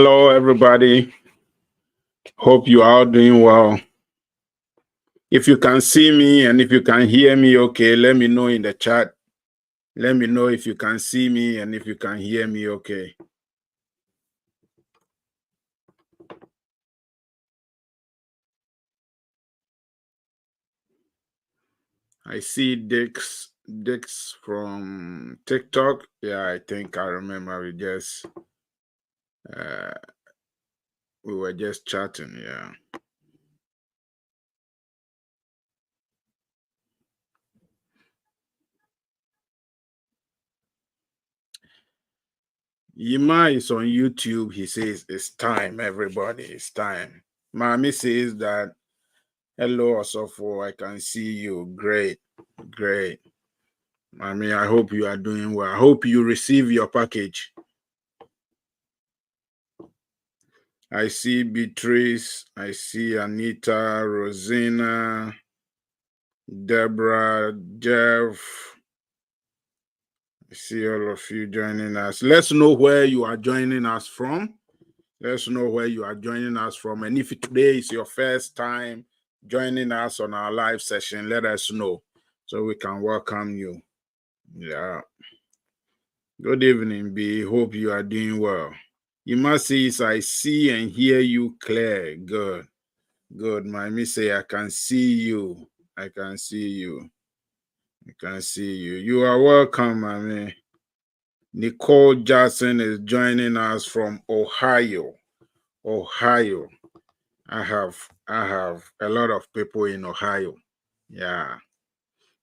Hello, everybody. Hope you are doing well. If you can see me and if you can hear me, okay, let me know in the chat. Let me know if you can see me and if you can hear me, okay. I see Dix from TikTok. Yeah, I think I remember we were just chatting, yeah. Yima is on YouTube. He says it's time, everybody. It's time. Mami says that hello, Osofo. I can see you. Great. I hope you are doing well. I hope you receive your package. I see Beatrice. I see Anita, Rosina, Deborah, Jeff. I see all of you joining us. Let's know where you are joining us from. Let's know where you are joining us from. And if today is your first time joining us on our live session, let us know so we can welcome you. Yeah. Good evening, B. Hope you are doing well. You must say, I see and hear you clear. Good. Mami say, I can see you. I can see you. You are welcome, Mami. Nicole Jackson is joining us from Ohio. I have a lot of people in Ohio. Yeah.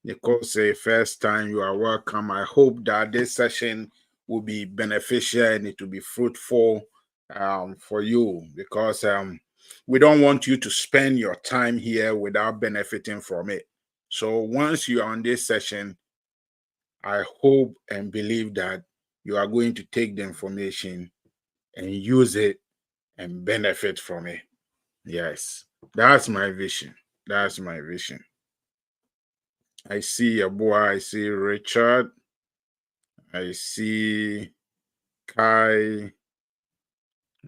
Nicole say, first time you are welcome. I hope that this session will be beneficial and it will be fruitful for you, because we don't want you to spend your time here without benefiting from it. So once you are on this session, I hope and believe that you are going to take the information and use it and benefit from it. Yes, that's my vision. I see a boy, I see Richard, I see Kai,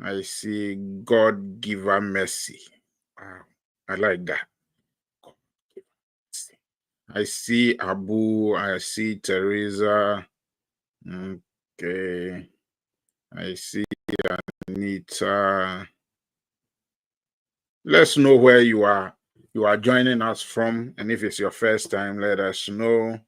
I see God giver mercy. Wow, I like that. I see Abu, I see Teresa. Okay. I see Anita. Let's know where you are joining us from. And if it's your first time, let us know.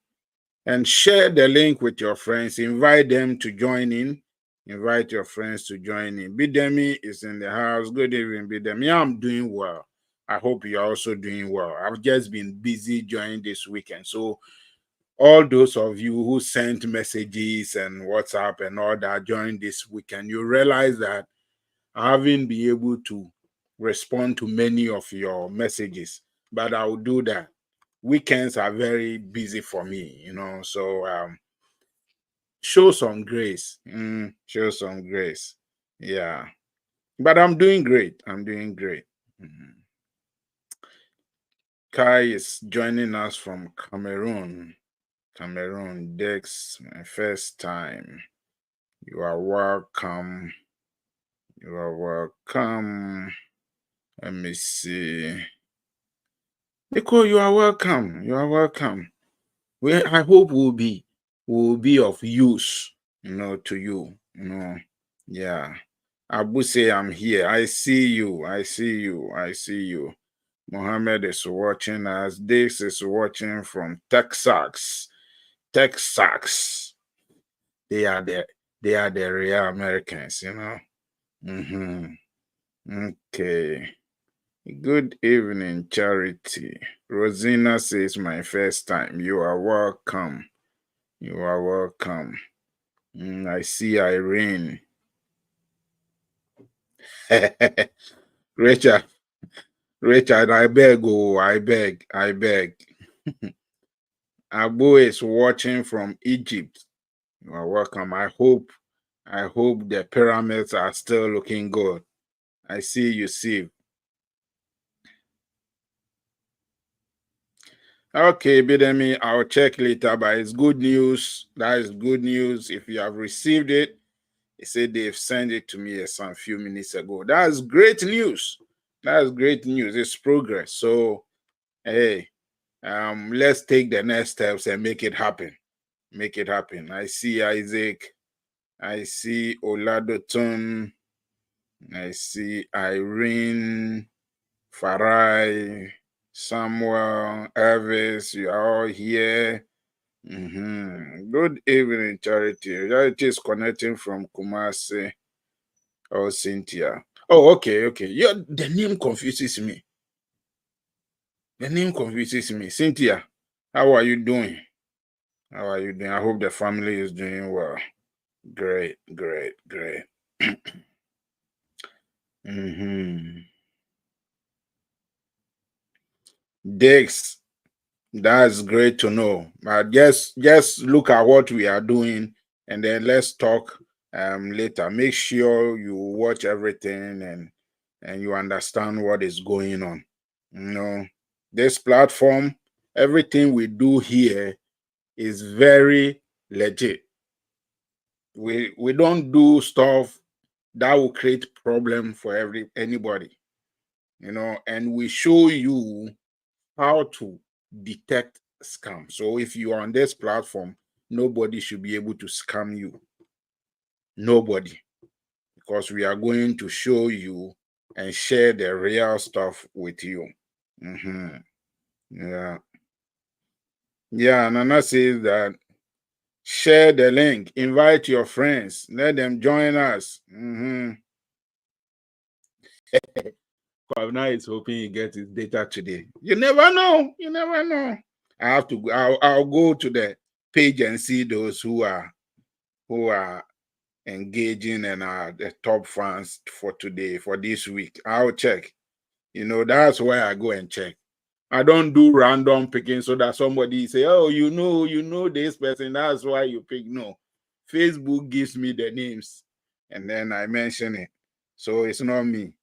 And share the link with your friends. Invite them to join in. Invite your friends to join in. Bidemi is in the house. Good evening, Bidemi. I'm doing well. I hope you're also doing well. I've just been busy during this weekend. So all those of you who sent messages and WhatsApp and all that during this weekend, you realize that I haven't been able to respond to many of your messages, but I will do that. Weekends are very busy for me, so show some grace. Show some grace. Yeah. But I'm doing great. Kai is joining us from Cameroon. Dex, my first time. You are welcome. Let me see. Nico, you are welcome. I hope will be of use, to you. Yeah. Abu say I'm here. I see you. Mohammed is watching us. This is watching from Texas. They are the real Americans, Okay. Good evening, Charity. Rosina says, my first time. You are welcome. I see Irene. Richard, I beg. Abu is watching from Egypt. You are welcome. I hope the pyramids are still looking good. I see you, Steve. Okay, Bidemi, I'll check later, but it's good news. That is good news. If you have received it, He said they've sent it to me some few minutes ago. That's great news. That's great news. It's progress. So, hey, let's take the next steps and make it happen. Make it happen. I see Isaac. I see Oladoton. I see Irene, Farai, Samuel, Elvis. You are all here. Good evening, Charity. Charity is connecting from Kumasi. Oh, Cynthia. Oh, okay. The name confuses me. The name confuses me. Cynthia, how are you doing? How are you doing? I hope the family is doing well. Great. Dex, that's great to know. But just look at what we are doing and then let's talk later. Make sure you watch everything and you understand what is going on. This platform, everything we do here is very legit. We don't do stuff that will create problem for anybody, and we show you how to detect scam. So if you are on this platform, nobody should be able to scam you. Nobody. Because we are going to show you and share the real stuff with you. Yeah, Nana says that share the link, invite your friends, let them join us. Now is hoping he gets his data today. You never know. I have to go. I'll go to the page and see those who are engaging and are the top fans for today, for this week. I'll check. That's where I go and check. I don't do random picking so that somebody say, oh, you know this person, that's why you pick. No. Facebook gives me the names and then I mention it. So it's not me,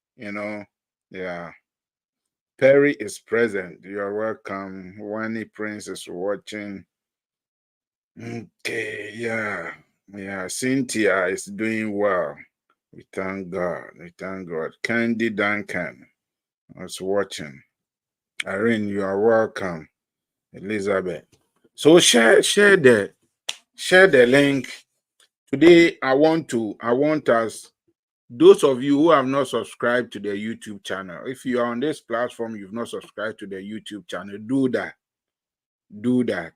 Yeah. Perry is present. You're welcome. Wani Prince is watching. Okay, yeah. Cynthia is doing well. We thank God. Candy Duncan was watching. Irene, you are welcome. Elizabeth. So share the link. Today I want us, those of you who have not subscribed to the YouTube channel, if you are on this platform, you've not subscribed to the YouTube channel, do that.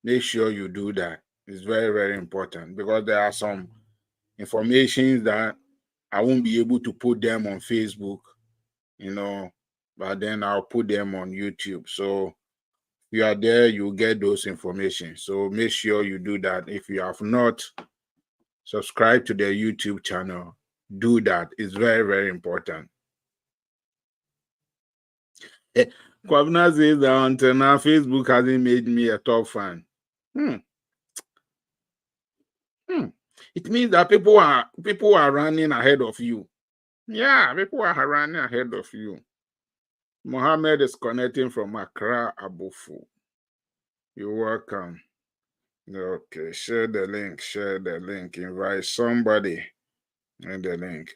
Make sure you do that. It's very, very important because there are some information that I won't be able to put them on Facebook, but then I'll put them on YouTube. So if you are there, you'll get those information. So make sure you do that. If you have not subscribed to the YouTube channel, do that. It's very, very important. Kwabna says that until now, Facebook hasn't made me a top fan. It means that people are running ahead of you. Yeah, people are running ahead of you. Mohammed is connecting from Accra, Abufu. You're welcome. Okay, share the link, invite somebody in the link.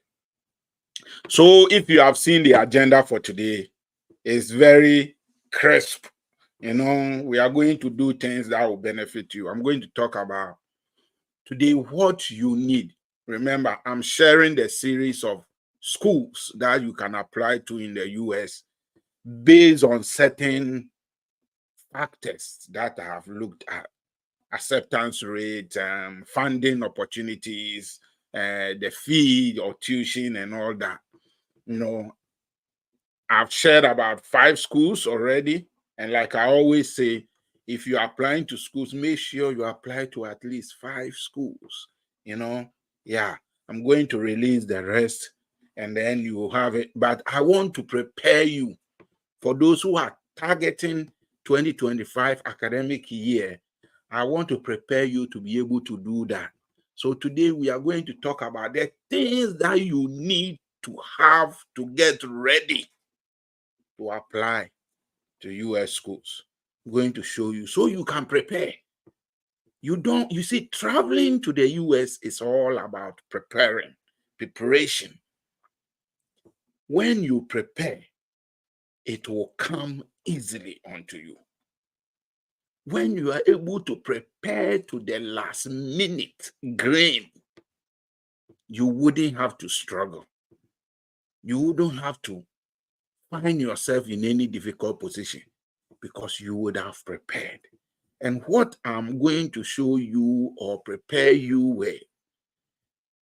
So if you have seen the agenda for today, it's very crisp. We are going to do things that will benefit you. I'm going to talk about today what you need. Remember, I'm sharing the series of schools that you can apply to in the US based on certain factors that I have looked at: acceptance rate, funding opportunities, the fee or tuition and all that. I've shared about 5 schools already. And like I always say, if you're applying to schools, make sure you apply to at least 5 schools. Yeah, I'm going to release the rest and then you will have it. But I want to prepare you for those who are targeting 2025 academic year. I want to prepare you to be able to do that. So today we are going to talk about the things that you need to have to get ready to apply to US schools. I'm going to show you so you can prepare. You see, traveling to the US is all about preparation. When you prepare, it will come easily onto you. When you are able to prepare to the last minute grain, you wouldn't have to struggle. You wouldn't have to find yourself in any difficult position because you would have prepared. And what I'm going to show you or prepare you with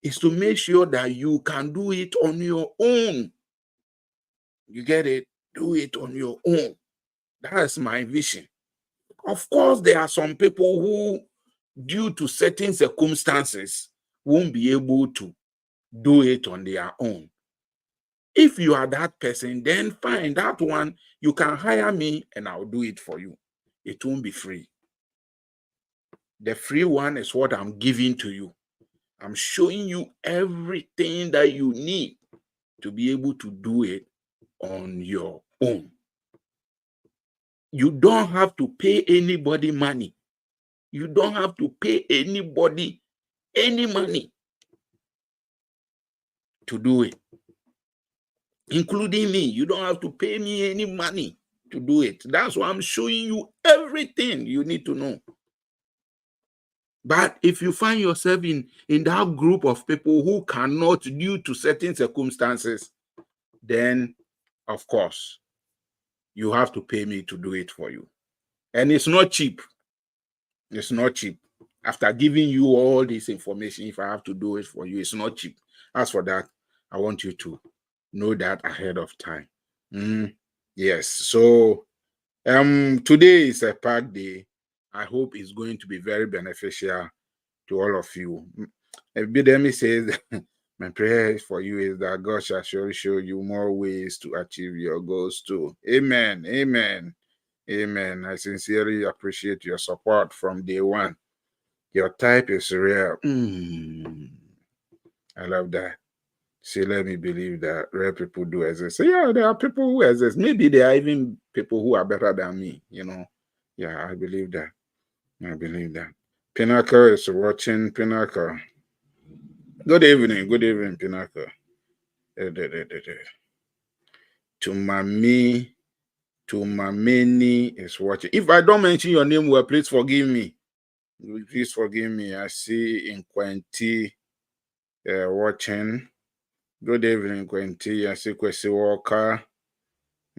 is to make sure that you can do it on your own. You get it? Do it on your own. That's my vision. Of course, there are some people who, due to certain circumstances, won't be able to do it on their own. If you are that person, then fine, that one, you can hire me and I'll do it for you. It won't be free. The free one is what I'm giving to you. I'm showing you everything that you need to be able to do it on your own. You don't have to pay anybody money. You don't have to pay anybody any money to do it, including me. You don't have to pay me any money to do it. That's why I'm showing you everything you need to know. But if you find yourself in that group of people who cannot, due to certain circumstances, then, of course, you have to pay me to do it for you. And it's not cheap. It's not cheap. After giving you all this information, if I have to do it for you, it's not cheap. As for that, I want you to know that ahead of time. Yes. So today is a packed day. I hope it's going to be very beneficial to all of you. Bidemi says, my prayer for you is that God shall surely show you more ways to achieve your goals too. Amen. Amen. Amen. I sincerely appreciate your support from day one. Your type is real. I love that. See, let me believe that real people do exist. So yeah, there are people who exist. Maybe there are even people who are better than me, Yeah, I believe that. I believe that. Pinnacle is watching. Pinnacle. Good evening, Pinnacle. Tumameni is watching. If I don't mention your name well, please forgive me. Please forgive me. I see in Quenti watching. Good evening, Quenti. I see Kwesi Walker.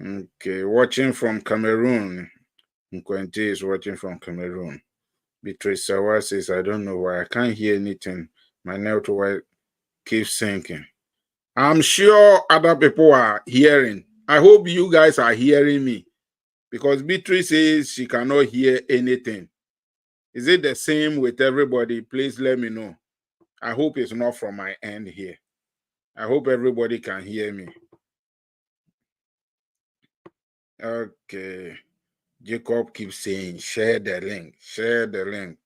Okay, watching from Cameroon. Quenti is watching from Cameroon. Beatrice Sawa says, I don't know why I can't hear anything. My network keeps sinking. I'm sure other people are hearing. I hope you guys are hearing me, because Beatrice says she cannot hear anything. Is it the same with everybody? Please let me know. I hope it's not from my end here. I hope everybody can hear me. Okay. Jacob keeps saying, share the link. Share the link.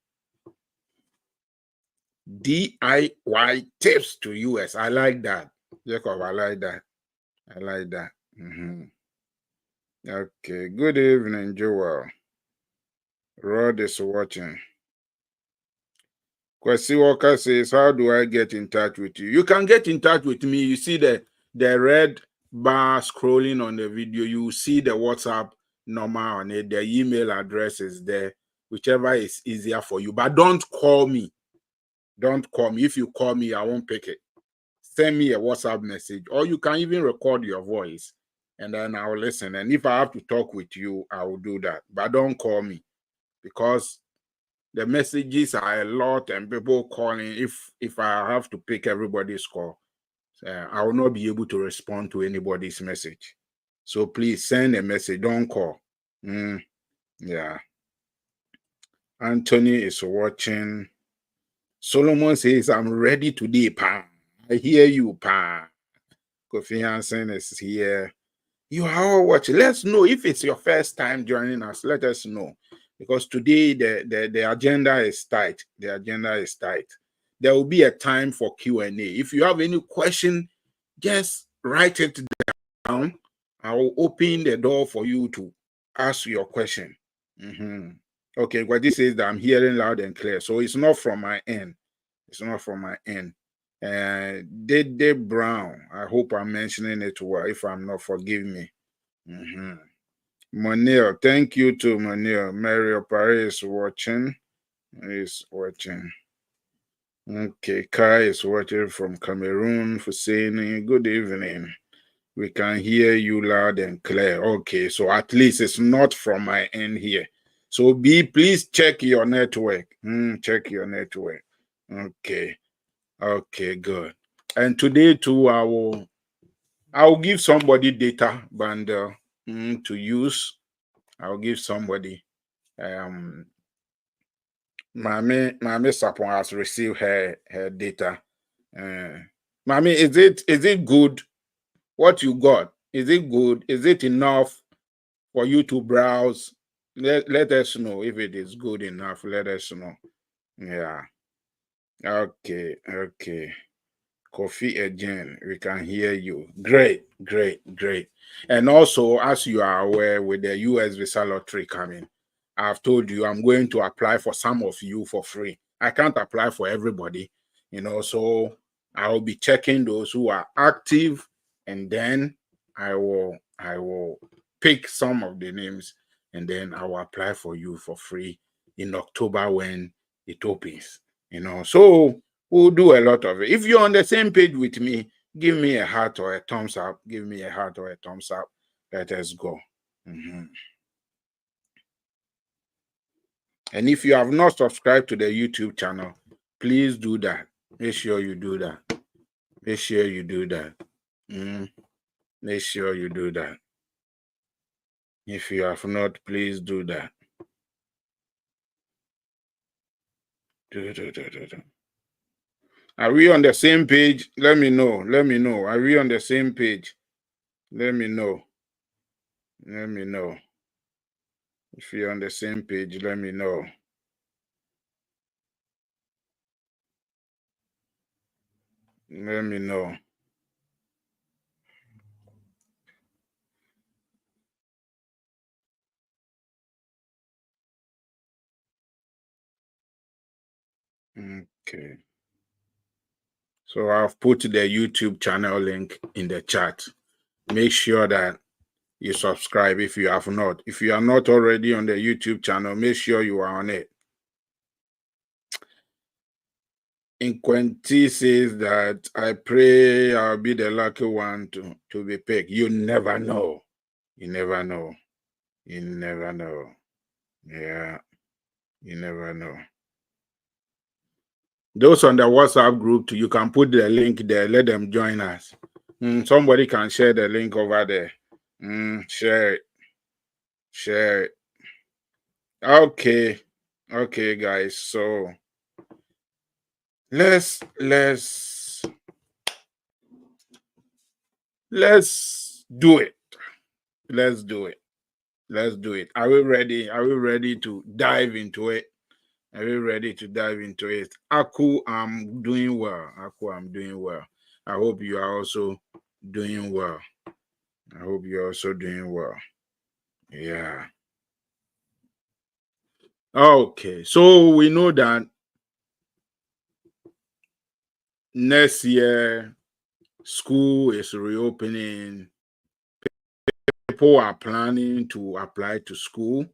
DIY tips to US. I like that. Jacob, I like that. I like that. Okay. Good evening, Joel. Rod is watching. Kwesi Walker says, how do I get in touch with you? You can get in touch with me. You see the red bar scrolling on the video. You see the WhatsApp number on it. The email address is there. Whichever is easier for you. But don't call me. Don't call me. If you call me, I won't pick it. Send me a WhatsApp message, or you can even record your voice, and then I'll listen. And if I have to talk with you, I will do that. But don't call me, because the messages are a lot and people calling. If I have to pick everybody's call, I will not be able to respond to anybody's message. So please send a message. Don't call. Yeah. Anthony is watching. Solomon says, I'm ready today, pa. I hear you, pa. Kofi Hansen is here. You are all watching. Let's know if it's your first time joining us. Let us know, because today the agenda is tight. The agenda is tight. There will be a time for Q&A. If you have any question, just write it down. I will open the door for you to ask your question. Okay, what this says that I'm hearing loud and clear. So it's not from my end. It's not from my end. Dede Brown. I hope I'm mentioning it well. If I'm not, forgive me. Monil, thank you to Monil. Mario Paris is watching. Is watching. Okay, Kai is watching from Cameroon. Hussein, good evening. We can hear you loud and clear. Okay, so at least it's not from my end here. So please check your network. Check your network. Okay. Okay, good. And today too, I'll give somebody data bundle to use. I'll give somebody. Mami Sapon has received her data. Mami, is it good? What you got? Is it good? Is it enough for you to browse? Let us know if it is good enough. Let us know. Yeah. Okay. Kofi again, we can hear you. Great. And also, as you are aware, with the US visa lottery coming, I've told you I'm going to apply for some of you for free. I can't apply for everybody, so I will be checking those who are active, and then I will pick some of the names, and then I will apply for you for free in October when it opens. So we'll do a lot of it. If you're on the same page with me, give me a heart or a thumbs up. Give me a heart or a thumbs up. Let us go. And if you have not subscribed to the YouTube channel, please do that. Make sure you do that. Make sure you do that. Make sure you do that. If you have not, please do that. Are we on the same page? Let me know. Are we on the same page? Let me know. If you're on the same page, let me know. Let me know. Okay. So I've put the YouTube channel link in the chat. Make sure that you subscribe if you have not. If you are not already on the YouTube channel, make sure you are on it. Inquenti says that I pray I'll be the lucky one to be picked. You never know. Yeah. You never know. Those on the WhatsApp group, you can put the link there. Let them join us. Somebody can share the link over there. Share it. Okay, guys. So let's do it. Let's do it. Are we ready to dive into it? Aku, I'm doing well. I hope you are also doing well. Yeah. Okay, so we know that next year school is reopening. People are planning to apply to school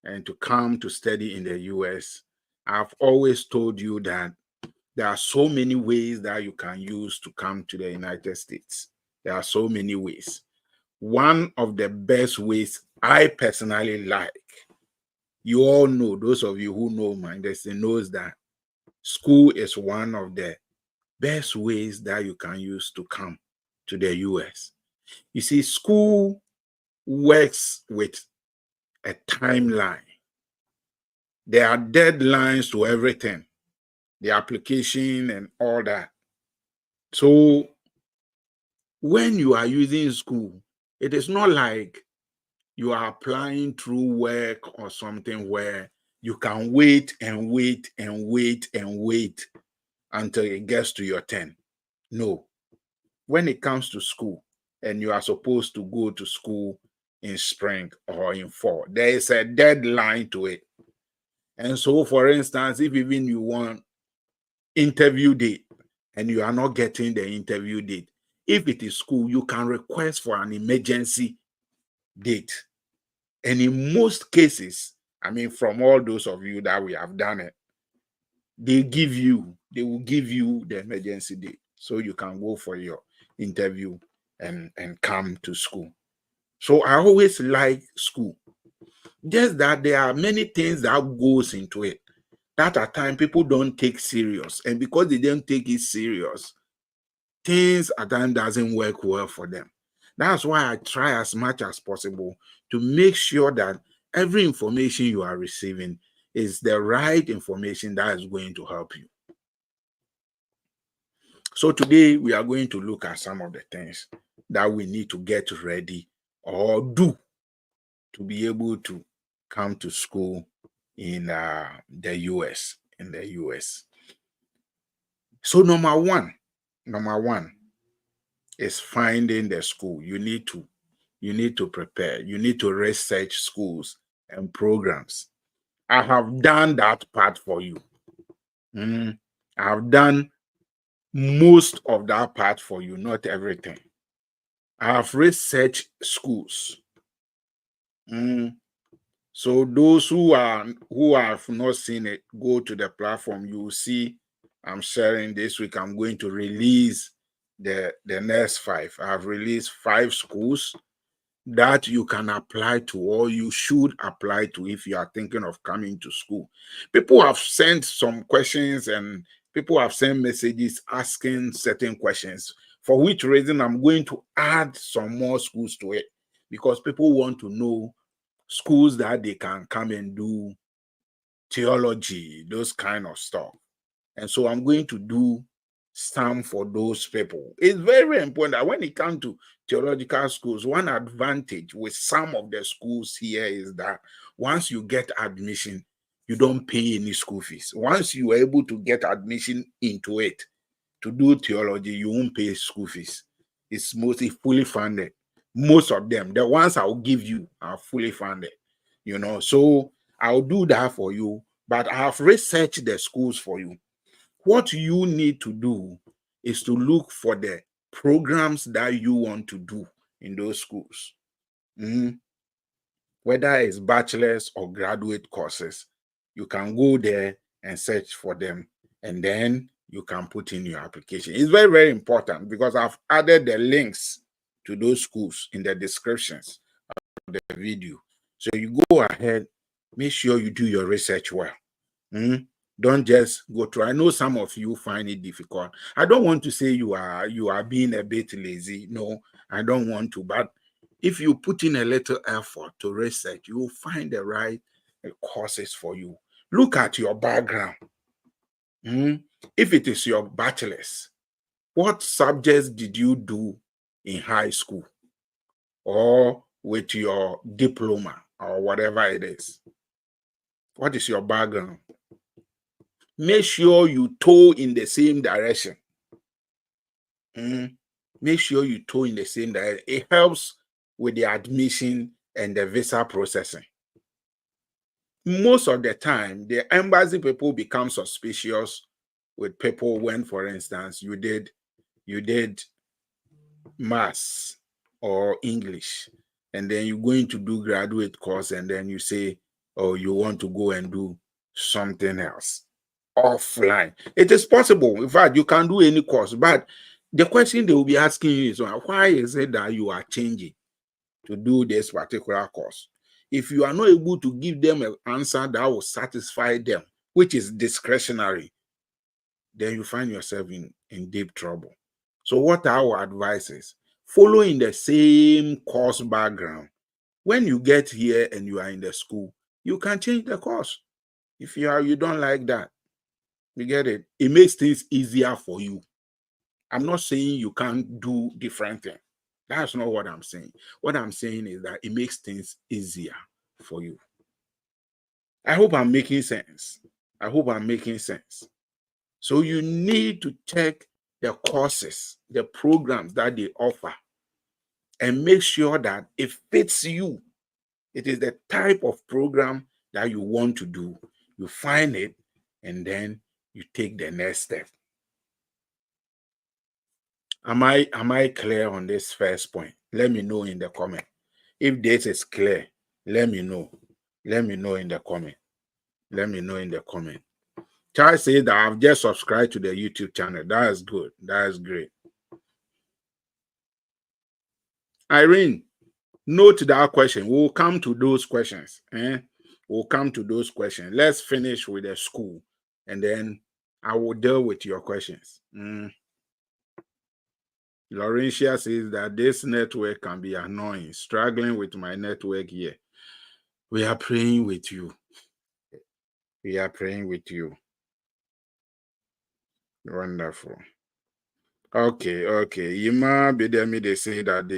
and to come to study in the US. I've always told you that there are so many ways that you can use to come to the United States. There are so many ways. One of the best ways I personally like, you all know, those of you who know my destiny knows that school is one of the best ways that you can use to come to the US. You see, school works with a timeline. There are deadlines to everything, the application and all that. So when you are using school, it is not like you are applying through work or something where you can wait until it gets to your turn. No. When it comes to school and you are supposed to go to school in spring or in fall, there is a deadline to it. And so, for instance, if even you want interview date and you are not getting the interview date, if it is school, you can request for an emergency date. And in most cases, I mean, from all those of you that we have done it, they will give you the emergency date so you can go for your interview and come to school. So I always like school. Just that there are many things that goes into it that at times people don't take serious. And because they don't take it serious, things at times doesn't work well for them. That's why I try as much as possible to make sure that every information you are receiving is the right information that is going to help you. So today we are going to look at some of the things that we need to get ready or do to be able to come to school in the US. So number one is finding the school. You need to prepare. You need to research schools and programs. I have done that part for you. I have done most of that part for you, not everything. I have researched schools. So those who have not seen it, go to the platform. You will see I'm sharing this week. I'm going to release the next 5. I have released 5 schools that you can apply to, or you should apply to if you are thinking of coming to school. People have sent some questions and people have sent messages asking certain questions, for which reason I'm going to add some more schools to it, because people want to know schools that they can come and do theology, those kind of stuff. And so I'm going to do some for those people. It's very important that when it comes to theological schools, one advantage with some of the schools here is that once you get admission, you don't pay any school fees. Once you are able to get admission into it to do theology, you won't pay school fees. It's mostly fully funded. Most of them, the ones I'll give you, are fully funded. So I'll do that for you, but I have researched the schools for you. What you need to do is to look for the programs that you want to do in those schools. Whether it's bachelor's or graduate courses, you can go there and search for them, and then you can put in your application. It's very, very important, because I've added the links to those schools in the descriptions of the video. So you go ahead, make sure you do your research well. Don't just go through. I know some of you find it difficult. I don't want to say you are being a bit lazy. No, I don't want to. But if you put in a little effort to research, you will find the right courses for you. Look at your background. If it is your bachelor's, what subjects did you do in high school or with your diploma or whatever it is? What is your background? Make sure you toe in the same direction. Make sure you toe in the same direction. It helps with the admission and the visa processing. Most of the time, the embassy people become suspicious with people when, for instance, you did maths or English, and then you're going to do graduate course, and then you say, oh, you want to go and do something else offline. It is possible. In fact, you can do any course, but the question they will be asking you is, why is it that you are changing to do this particular course? If you are not able to give them an answer that will satisfy them, which is discretionary, then you find yourself in deep trouble. So what our advice is, following the same course background. When you get here and you are in the school, you can change the course. If you don't like that, you get it? It makes things easier for you. I'm not saying you can't do different things. That's not what I'm saying. What I'm saying is that it makes things easier for you. I hope I'm making sense. So you need to check the courses, the programs that they offer, and make sure that it fits you. It is the type of program that you want to do. You find it, and then you take the next step. Am I clear on this first point? Let me know in the comment. If this is clear, let me know. Let me know in the comment. Let me know in the comment. Charles said that I've just subscribed to the YouTube channel. That is good. That is great. Irene, note that question. We'll come to those questions. We'll come to those questions. Let's finish with the school, and then I will deal with your questions. Laurentia says that this network can be annoying. Struggling with my network here. We are praying with you. We are praying with you. Wonderful. Okay. Yima Bidemi, they say that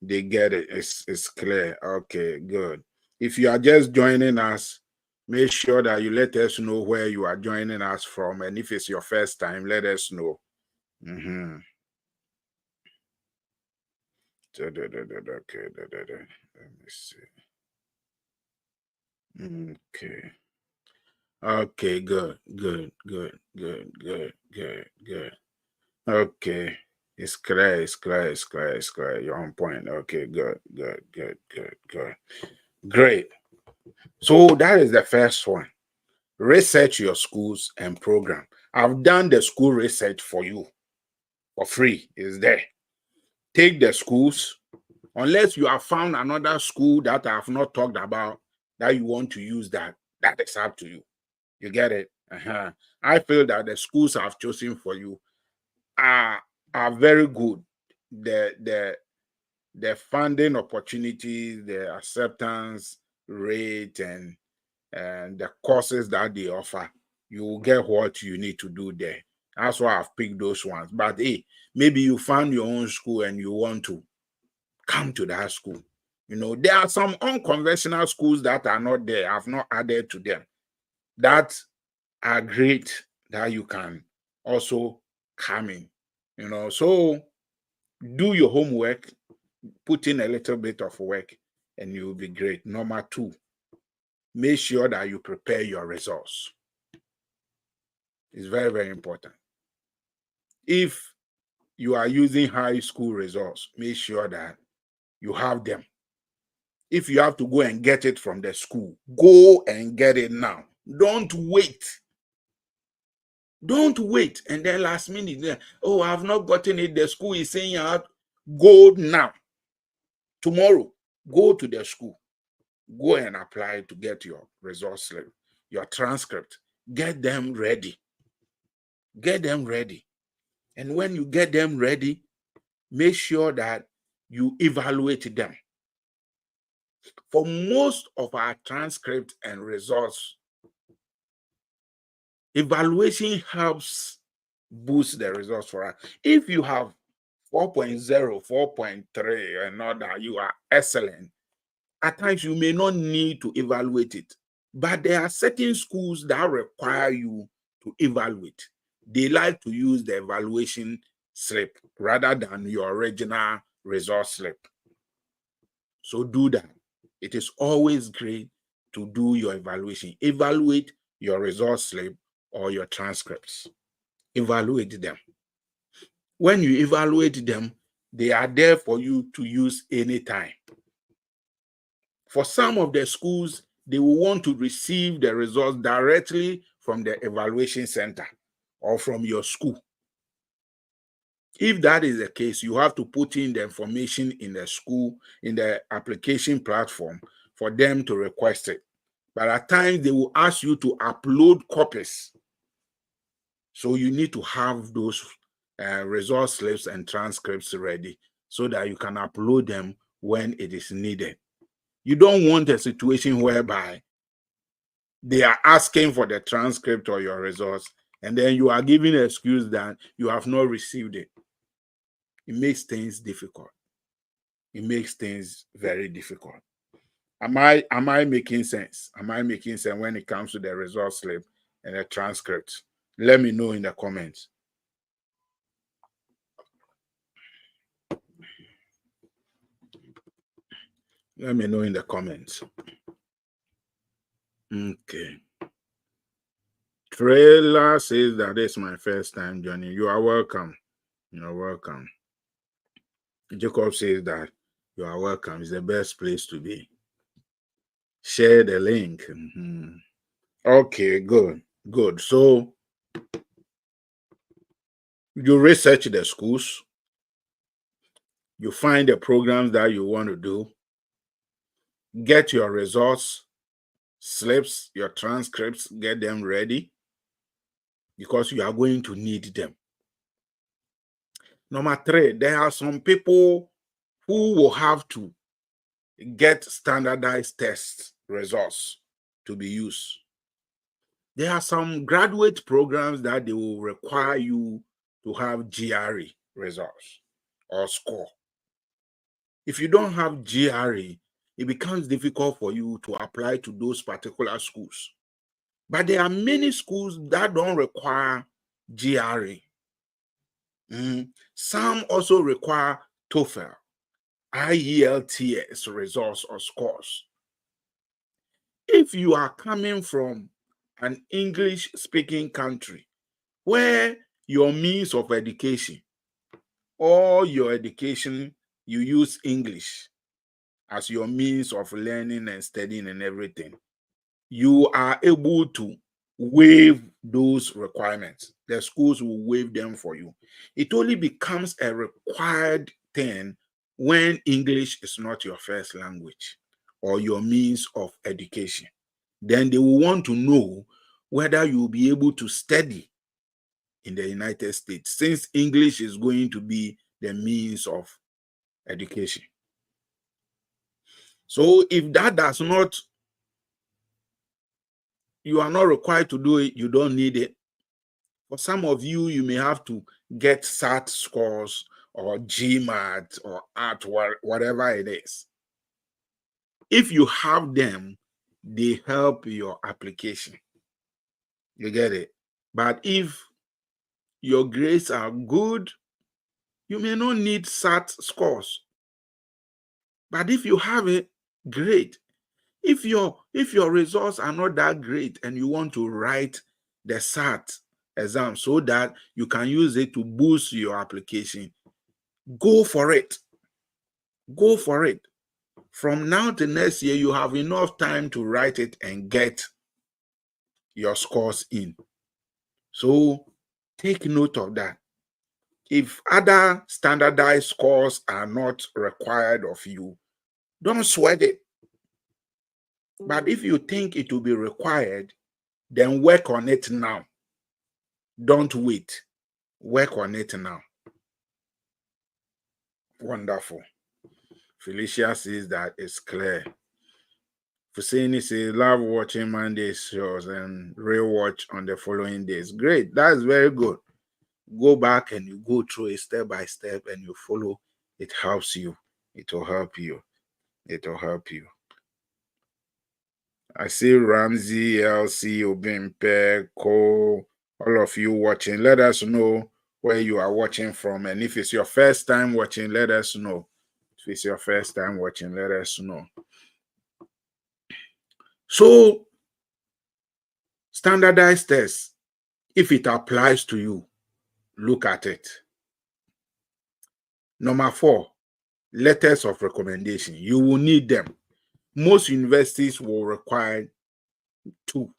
they get it. It's clear. Okay, good. If you are just joining us, make sure that you let us know where you are joining us from. And if it's your first time, let us know. Okay, let me see. Okay, good. Okay. It's clear. You're on point. Okay, good. Great. So that is the first one. Research your schools and program. I've done the school research for you for free. It's there. Take the schools, unless you have found another school that I have not talked about that you want to use that is up to you. You get it? I feel that the schools I've chosen for you are very good. The funding opportunities, the acceptance rate, and the courses that they offer, you will get what you need to do there. That's why I've picked those ones. But hey, maybe you found your own school and you want to come to that school. There are some unconventional schools that are not there. I've not added to them. That are great that you can also come in. So do your homework, put in a little bit of work, and you'll be great. Number 2, make sure that you prepare your results. It's very, very important. If you are using high school results, make sure that you have them. If you have to go and get it from the school, go and get it now. Don't wait. And then last minute, oh, I've not gotten it. The school is saying go now. Tomorrow, go to the school. Go and apply to get your results slip, your transcript. Get them ready. And when you get them ready, make sure that you evaluate them. For most of our transcript and results, evaluation helps boost the results for us. If you have 4.0, 4.3, and all that, you are excellent. At times, you may not need to evaluate it, but there are certain schools that require you to evaluate. They like to use the evaluation slip rather than your original result slip. So do that. It is always great to do your evaluation. Evaluate your result slip or your transcripts. Evaluate them. When you evaluate them, they are there for you to use anytime. For some of the schools, they will want to receive the results directly from the evaluation center or from your school. If that is the case, you have to put in the information in the school, in the application platform for them to request it. But at times, they will ask you to upload copies. So you need to have those result slips and transcripts ready so that you can upload them when it is needed. You don't want a situation whereby they are asking for the transcript or your results, and then you are giving an excuse that you have not received it. It makes things difficult. It makes things very difficult. Am I making sense? Am I making sense when it comes to the result slip and the transcript? Let me know in the comments. Let me know in the comments. Okay. Trailer says that it's my first time joining. You are welcome. You are welcome. Jacob says that you are welcome. It's the best place to be. Share the link. Okay, good. Good. So you research the schools, you find the programs that you want to do, get your results, slips, your transcripts, get them ready because you are going to need them. Number 3, there are some people who will have to get standardized test results to be used. There are some graduate programs that they will require you to have GRE results or score. If you don't have GRE, it becomes difficult for you to apply to those particular schools. But there are many schools that don't require GRE. Some also require TOEFL, IELTS results or scores. If you are coming from an English-speaking country where your means of education, all your education, you use English as your means of learning and studying and everything, you are able to waive those requirements. The schools will waive them for you. It only becomes a required thing when English is not your first language or your means of education. Then they will want to know whether you will be able to study in the United States, since English is going to be the means of education. So if that does not, you are not required to do it, you don't need it. For some of you, you may have to get SAT scores or GMAT or ART, whatever it is. If you have them, they help your application. You get it? But if your grades are good, you may not need SAT scores. But if you have it, great. If your results are not that great and you want to write the SAT exam so that you can use it to boost your application, go for it. Go for it. From now to next year, you have enough time to write it and get your scores in. So take note of that. If other standardized scores are not required of you, don't sweat it. But if you think it will be required, then work on it now. Don't wait. Work on it now. Wonderful. Felicia says that it's clear. Fusini says, love watching Monday shows and rewatch on the following days. Great. That's very good. Go back and you go through it step by step and you follow. It helps you. It will help you. It will help you. I see Ramsey, LC, Obimpe, Cole, all of you watching. Let us know where you are watching from. And if it's your first time watching, let us know. If it's your first time watching, let us know. So, standardized tests, if it applies to you, look at it. Number 4, letters of recommendation. You will need them. Most universities will require 2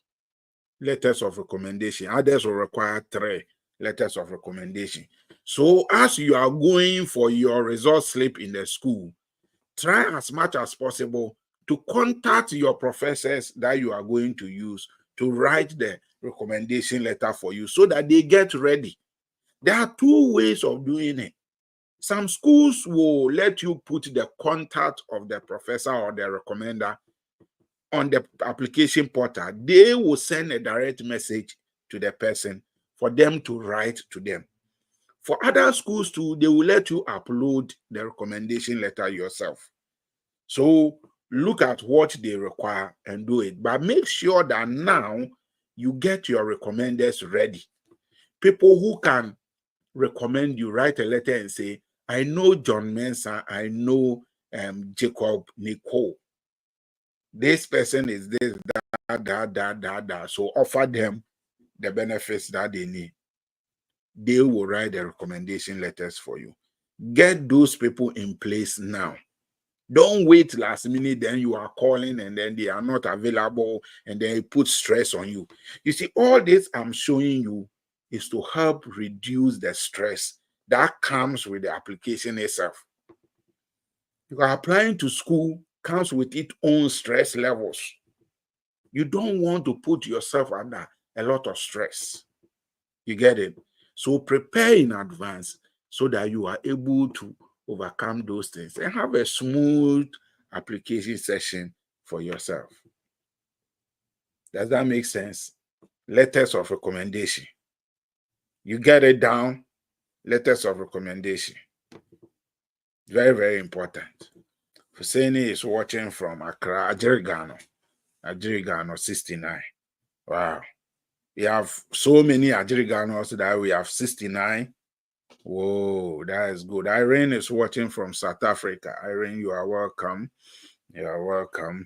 letters of recommendation. Others will require 3 letters of recommendation. So as you are going for your result slip in the school, try as much as possible to contact your professors that you are going to use to write the recommendation letter for you so that they get ready. There are 2 ways of doing it. Some schools will let you put the contact of the professor or the recommender on the application portal. They will send a direct message to the person for them to write to them. For other schools too, they will let you upload the recommendation letter yourself. So look at what they require and do it. But make sure that now you get your recommenders ready. People who can recommend you, write a letter and say, I know John Mensah, I know Jacob Nicole. This person is this, that. So offer them the benefits that they need, they will write the recommendation letters for you. Get those people in place now. Don't wait last minute, then you are calling and then they are not available and then it puts stress on you. You see, all this I'm showing you is to help reduce the stress that comes with the application itself. Because applying to school comes with its own stress levels. You don't want to put yourself under a lot of stress. You get it? So prepare in advance so that you are able to overcome those things and have a smooth application session for yourself. Does that make sense? Letters of recommendation. You get it down? Letters of recommendation. Very, very important. Husseini is watching from Accra, Ajirigano. Ajirigano 69. Wow. We have so many Ajiriganos that we have 69. Whoa, that is good. Irene is watching from South Africa. Irene, you are welcome. You are welcome.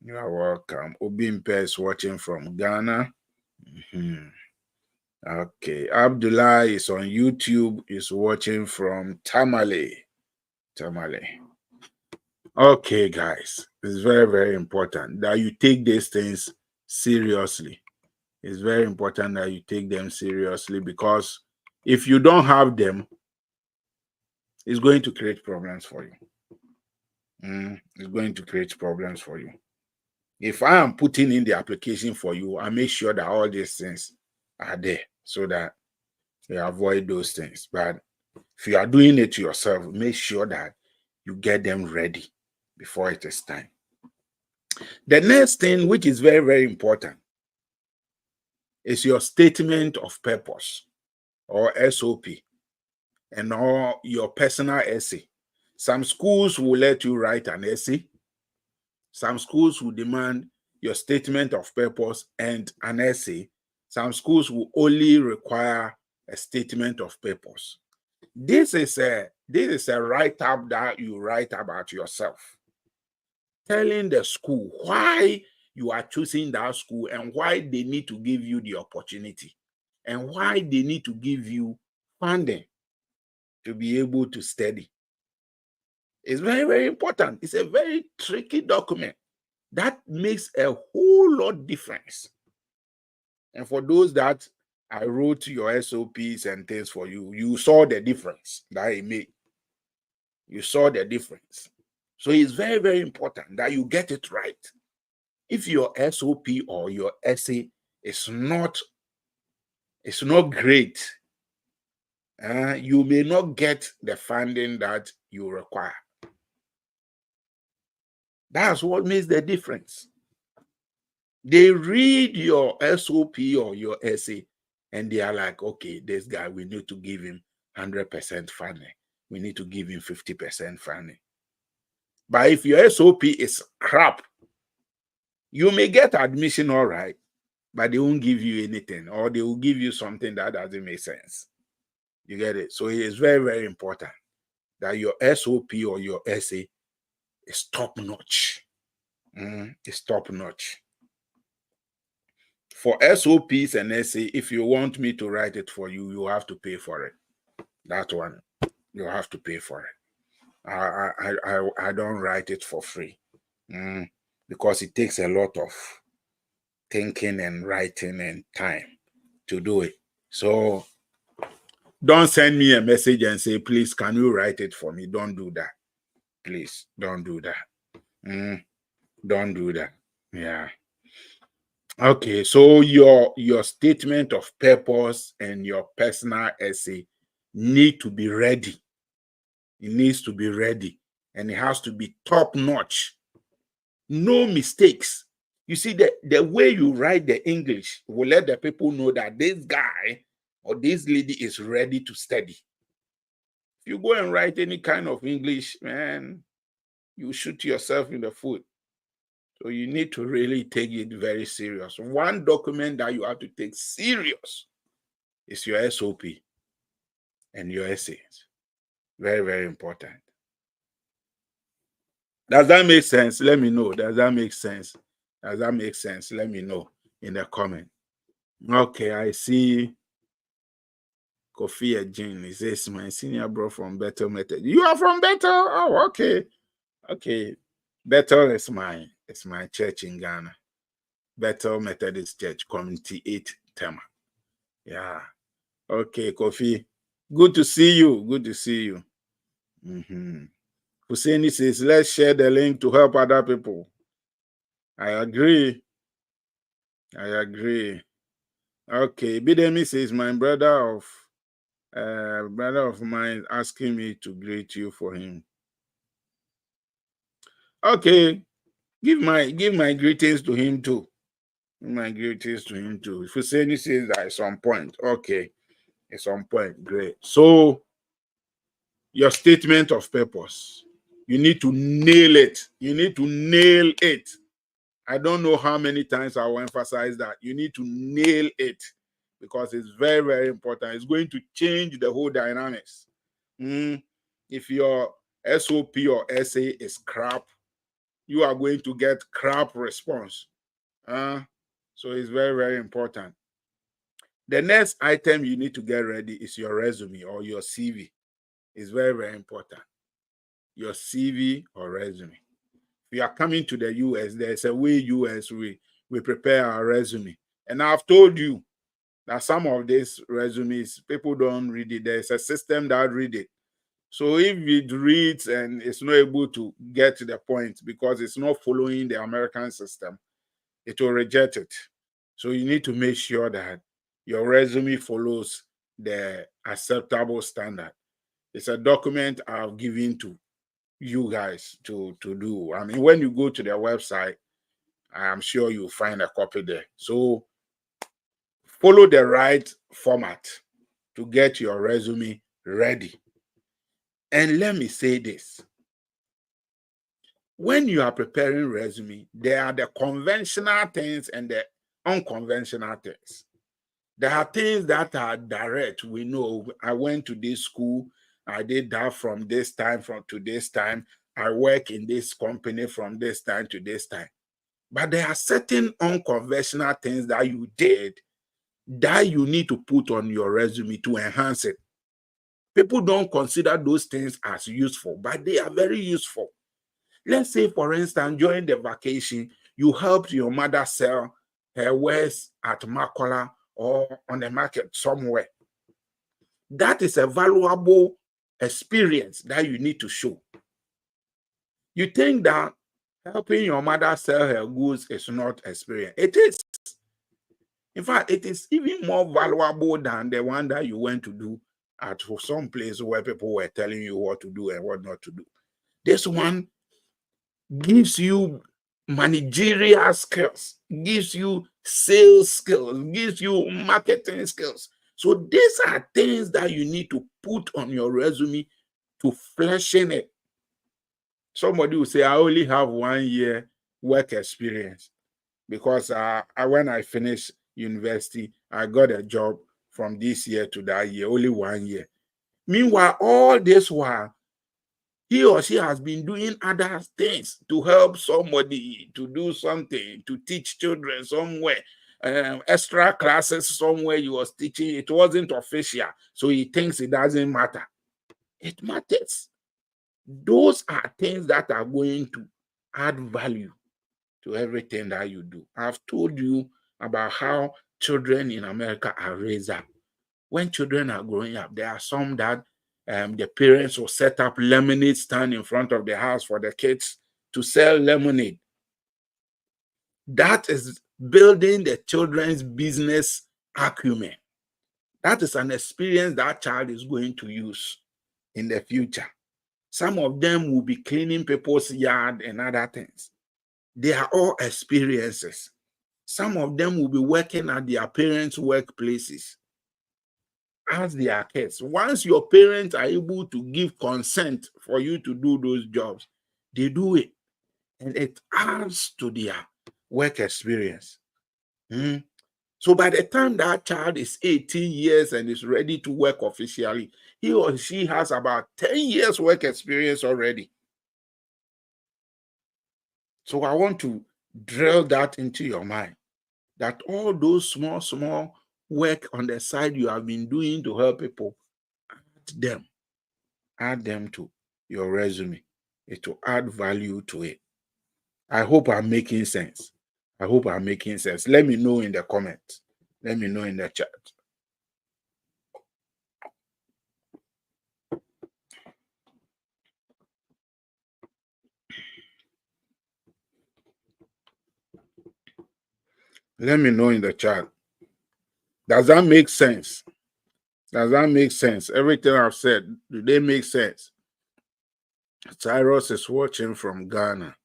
You are welcome. Obimpe is watching from Ghana. Okay. Abdullah is on YouTube, is watching from Tamale. Tamale. Okay, guys. It's very, very important that you take these things seriously. It's very important that you take them seriously, because if you don't have them, it's going to create problems for you. It's going to create problems for you. If I am putting in the application for you, I make sure that all these things are there so that you avoid those things. But if you are doing it yourself, make sure that you get them ready before it is time. The next thing, which is very, very important, is your statement of purpose, or SOP, and or your personal essay. Some schools will let you write an essay. Some schools will demand your statement of purpose and an essay. Some schools will only require a statement of purpose. This is a write-up that you write about yourself, telling the school why you are choosing that school and why they need to give you the opportunity and why they need to give you funding to be able to study. It's very, very important. It's a very tricky document that makes a whole lot difference. And for those that I wrote your SOPs and things for you, you saw the difference that it made. You saw the difference. So it's very, very important that you get it right. If your SOP or your essay is not great, you may not get the funding that you require. That's what makes the difference. They read your SOP or your essay and they are like, okay, this guy, we need to give him 100% funding. We need to give him 50% funding. But if your SOP is crap, you may get admission all right, but they won't give you anything, or they will give you something that doesn't make sense. You get it? So it is very, very important that your SOP or your essay is top notch. It's top notch. For SOPs and essay, if you want me to write it for you, you have to pay for it. That one, you have to pay for it. I don't write it for free, because it takes a lot of thinking and writing and time to do it. So don't send me a message and say, please, can you write it for me? Don't do that. Please, don't do that. Don't do that. Yeah. Okay, so your statement of purpose and your personal essay need to be ready. It needs to be ready, and it has to be top notch. No mistakes. You see, the way you write the English will let the people know that this guy or this lady is ready to study. If you go and write any kind of English, man, you shoot yourself in the foot. So you need to really take it very serious. One document that you have to take serious is your SOP and your essays. Very, very important. Does that make sense? Let me know. Does that make sense? Does that make sense? Let me know in the comment. Okay, I see. Kofi Ejin, he says, my senior bro from Bethel Method. You are from Bethel? Oh, okay. Okay. Bethel is my church in Ghana. Bethel Methodist Church, Community 8 Tema. Yeah. Okay, Kofi. Good to see you. Good to see you. Husseini says, let's share the link to help other people. I agree. Okay. Bidemi says, my brother of mine asking me to greet you for him. Okay. Give my greetings to him too. My greetings to him too. If Husseini says that it's on point. Okay. It's on point. Great. So your statement of purpose, you need to nail it. You need to nail it. I don't know how many times I will emphasize that. You need to nail it because it's very, very important. It's going to change the whole dynamics. If your SOP or SA is crap, you are going to get crap response. So it's very, very important. The next item you need to get ready is your resume or your CV. It's very, very important. Your CV or resume. If you are coming to the US, there's a way US we prepare our resume. And I've told you that some of these resumes, people don't read it. There's a system that read it. So if it reads and it's not able to get to the point because it's not following the American system, it will reject it. So you need to make sure that your resume follows the acceptable standard. It's a document I've given to you guys to do. I mean, when you go to their website, I'm sure you'll find a copy there. So follow the right format to get your resume ready. And let me say this. When you are preparing resume, there are the conventional things and the unconventional things. There are things that are direct. We know I went to this school, I did that from this time to this time. I work in this company from this time to this time. But there are certain unconventional things that you did that you need to put on your resume to enhance it. People don't consider those things as useful, but they are very useful. Let's say, for instance, during the vacation, you helped your mother sell her wares at Makola or on the market somewhere. That is a valuable experience that you need to show. You think that helping your mother sell her goods is not experience. It is. In fact, it is even more valuable than the one that you went to do at some place where people were telling you what to do and what not to do. This one gives you managerial skills, gives you sales skills, gives you marketing skills. So these are things that you need to put on your resume to freshen it. Somebody will say, I only have 1 year work experience because when I finished university, I got a job from this year to that year, only 1 year. Meanwhile, all this while, he or she has been doing other things to help somebody, to do something, to teach children somewhere, extra classes somewhere he was teaching. It wasn't official, so he thinks it doesn't matter. It matters. Those are things that are going to add value to everything that you do. I've told you about how children in America are raised up. When children are growing up, there are some that the parents will set up lemonade stand in front of the house for the kids to sell lemonade. That is building the children's business acumen. That is an experience that child is going to use in the future. Some of them will be cleaning people's yard and other things. They are all experiences. Some of them will be working at their parents' workplaces as their kids. Once your parents are able to give consent for you to do those jobs, they do it. And it adds to their work experience. So by the time that child is 18 years and is ready to work officially, he or she has about 10 years work experience already. So I want to drill that into your mind. that all those small work on the side you have been doing to help people, add them to your resume. It will add value to it. I hope I'm making sense. I hope I'm making sense. Let me know in the comments. Let me know in the chat. Let me know in the chat. Does that make sense? Does that make sense? Everything I've said, do they make sense? Cyrus is watching from Ghana.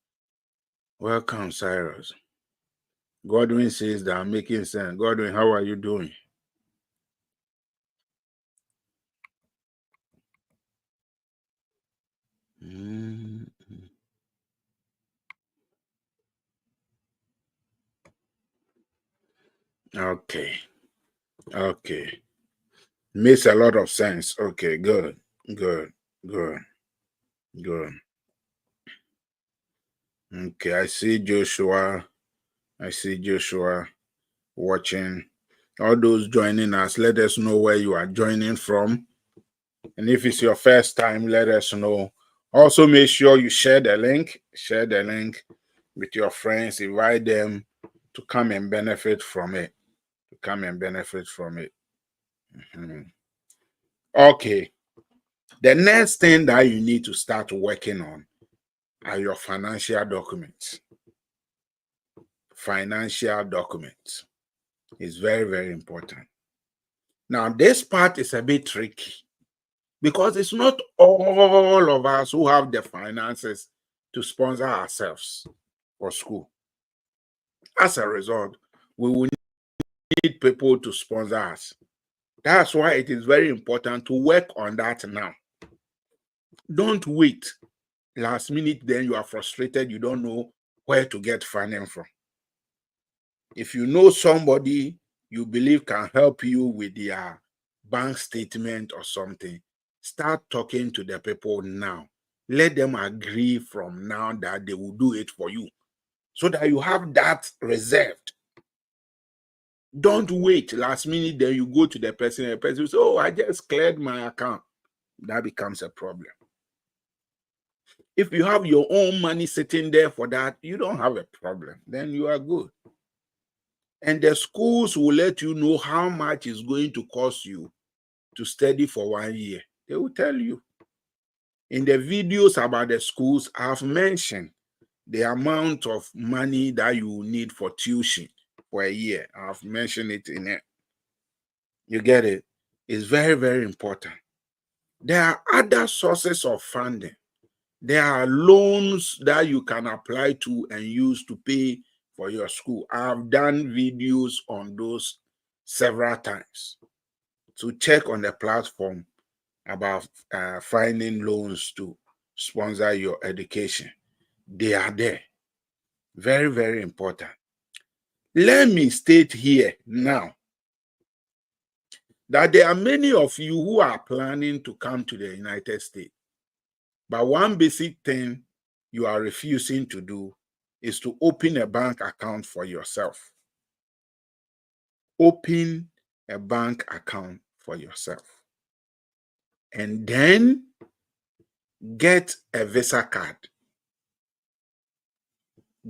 Welcome, Cyrus. Godwin says that I'm making sense. Godwin, how are you doing? Okay. Okay. Makes a lot of sense. Okay, good. Good. Good. Good. Okay, I see Joshua. I see Joshua watching. All those joining us, let us know where you are joining from. And if it's your first time, let us know. Also, make sure you share the link. Share the link with your friends. Invite them to come and benefit from it. To come and benefit from it. Okay. The next thing that you need to start working on are your financial documents. Financial documents is very, very important. Now, this part is a bit tricky because it's not all of us who have the finances to sponsor ourselves for school. As a result, we will need people to sponsor us. That's why it is very important to work on that now. Don't wait last minute, then you are frustrated, you don't know where to get funding from. If you know somebody you believe can help you with their bank statement or something, start talking to the people now. Let them agree from now that they will do it for you so that you have that reserved. Don't wait last minute, then you go to the person and the person will say, oh, I just cleared my account. That becomes a problem. If you have your own money sitting there for that, you don't have a problem. Then you are good. And the schools will let you know how much it's going to cost you to study for 1 year. They will tell you. In the videos about the schools, I've mentioned the amount of money that you need for tuition for a year. I've mentioned it in it. You get it? It's very, very important. There are other sources of funding. There are loans that you can apply to and use to pay for your school. I've done videos on those several times. So check on the platform about finding loans to sponsor your education. They are there. Very, very important. Let me state here now that there are many of you who are planning to come to the United States. But one basic thing you are refusing to do is to open a bank account for yourself. Open a bank account for yourself. And then get a Visa card.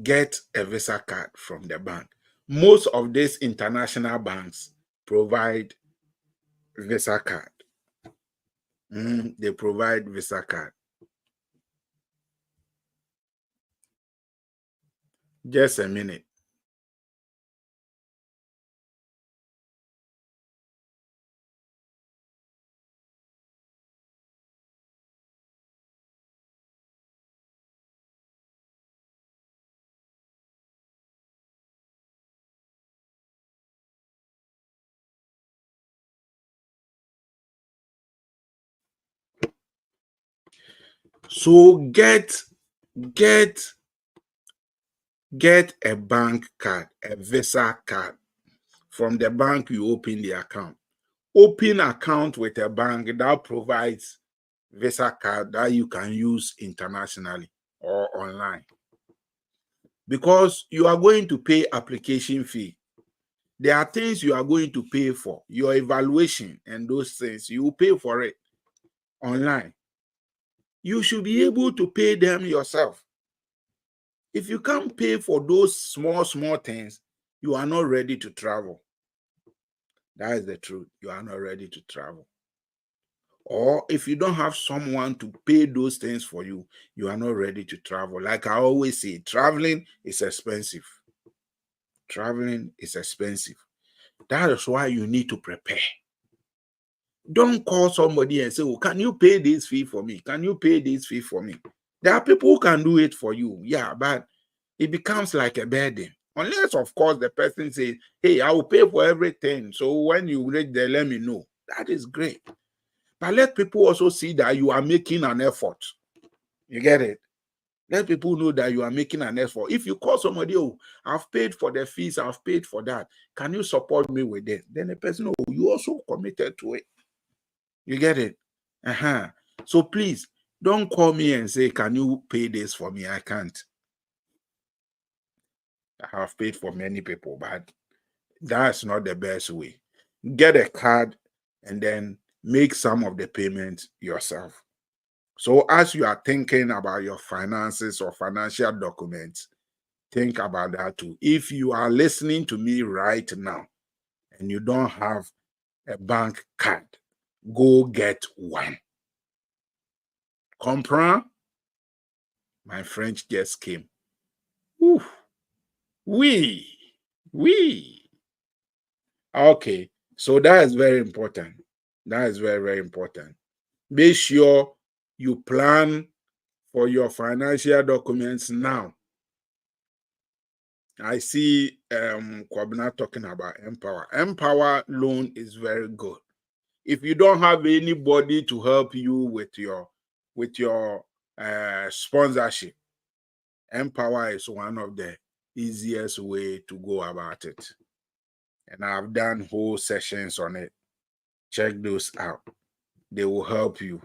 Get a Visa card from the bank. Most of these international banks provide Visa card. They provide Visa card. Just a minute. So get a bank card, a Visa card from the bank you open the account. Open account with a bank that provides Visa card that you can use internationally or online. Because you are going to pay application fee. There are things you are going to pay for, your evaluation and those things. You pay for it online. You should be able to pay them yourself. If you can't pay for those small things, you are not ready to travel. That is the truth. You are not ready to travel. Or if you don't have someone to pay those things for you, you are not ready to travel. Like I always say, traveling is expensive. Traveling is expensive. That is why you need to prepare. Don't call somebody and say, oh, can you pay this fee for me? Can you pay this fee for me? There are people who can do it for you. Yeah, but it becomes like a burden. Unless, of course, the person says, hey, I will pay for everything. So when you reach there, let me know. That is great. But let people also see that you are making an effort. You get it? Let people know that you are making an effort. If you call somebody, oh, I've paid for the fees, I've paid for that. Can you support me with it? Then the person, oh, you also committed to it. You get it? So please, don't call me and say, can you pay this for me? I can't. I have paid for many people, but that's not the best way. Get a card and then make some of the payments yourself. So as you are thinking about your finances or financial documents, think about that too. If you are listening to me right now and you don't have a bank card, go get one. Comprend? My French just came. Whew. We. Okay, so that is very important. That is very, very important. Make sure you plan for your financial documents now. I see Kwabena talking about Empower. Empower loan is very good. If you don't have anybody to help you with your sponsorship, Empower is one of the easiest way to go about it. And I've done whole sessions on it. Check those out. They will help you.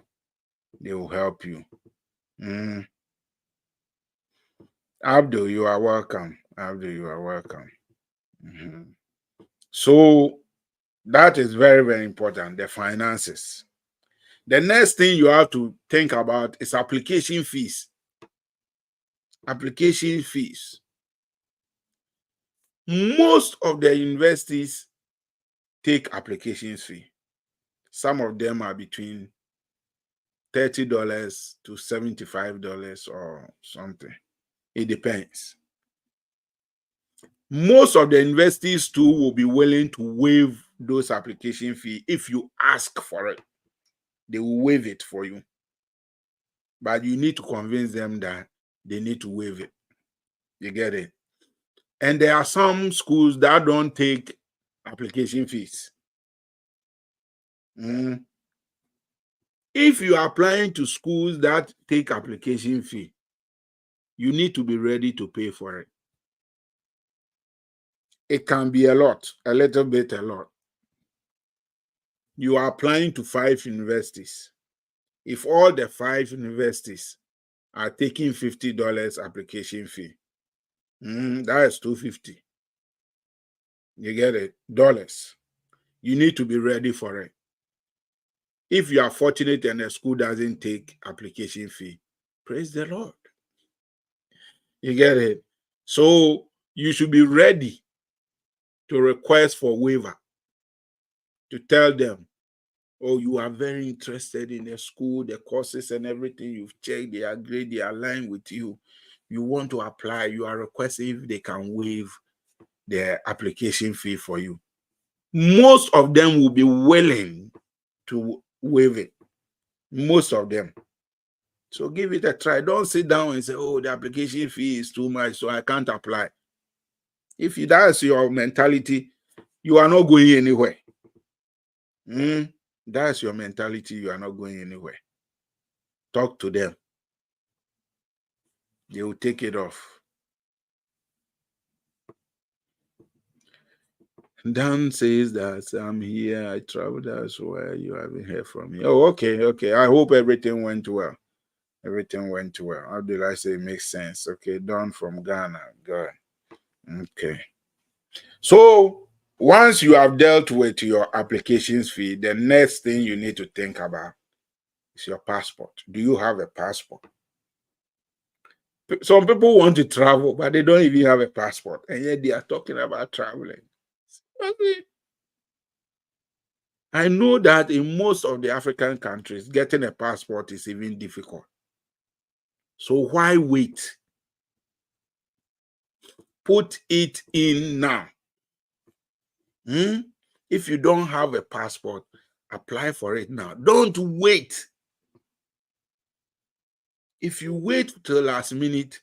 They will help you. Abdul, you are welcome. Abdul, you are welcome. So that is very, very important, the finances. The next thing you have to think about is application fees. Application fees. Most of the universities take application fee. Some of them are between $30 to $75 or something. It depends. Most of the universities too will be willing to waive those application fee if you ask for it. They will waive it for you. But you need to convince them that they need to waive it. You get it? And there are some schools that don't take application fees. If you are applying to schools that take application fee, you need to be ready to pay for it. It can be a lot, a little bit, a lot. You are applying to 5 universities. If all the 5 universities are taking $50 application fee, that is $250. You get it? Dollars. You need to be ready for it. If you are fortunate and the school doesn't take application fee, praise the Lord. You get it? So you should be ready to request for waiver, to tell them, oh, you are very interested in the school, the courses and everything. You've checked, they are great, they align with you. You want to apply, you are requesting if they can waive the application fee for you. Most of them will be willing to waive it. Most of them. So give it a try. Don't sit down and say, oh, the application fee is too much, so I can't apply. If that's your mentality, you are not going anywhere. That's your mentality, you are not going anywhere. Talk to them. They will take it off. Dan says that I'm here. I traveled. That's why you haven't heard from me. Oh, okay. I hope everything went well. Everything went well. How did I say it makes sense? Okay, Don from Ghana. Good. Okay. So Once you have dealt with your applications fee, the next thing you need to think about is your passport. Do you have a passport? Some people want to travel, but they don't even have a passport, and yet they are talking about traveling. Okay. I know that in most of the African countries, getting a passport is even difficult. So why wait? Put it in now. If you don't have a passport, apply for it now. Don't wait. If you wait till last minute,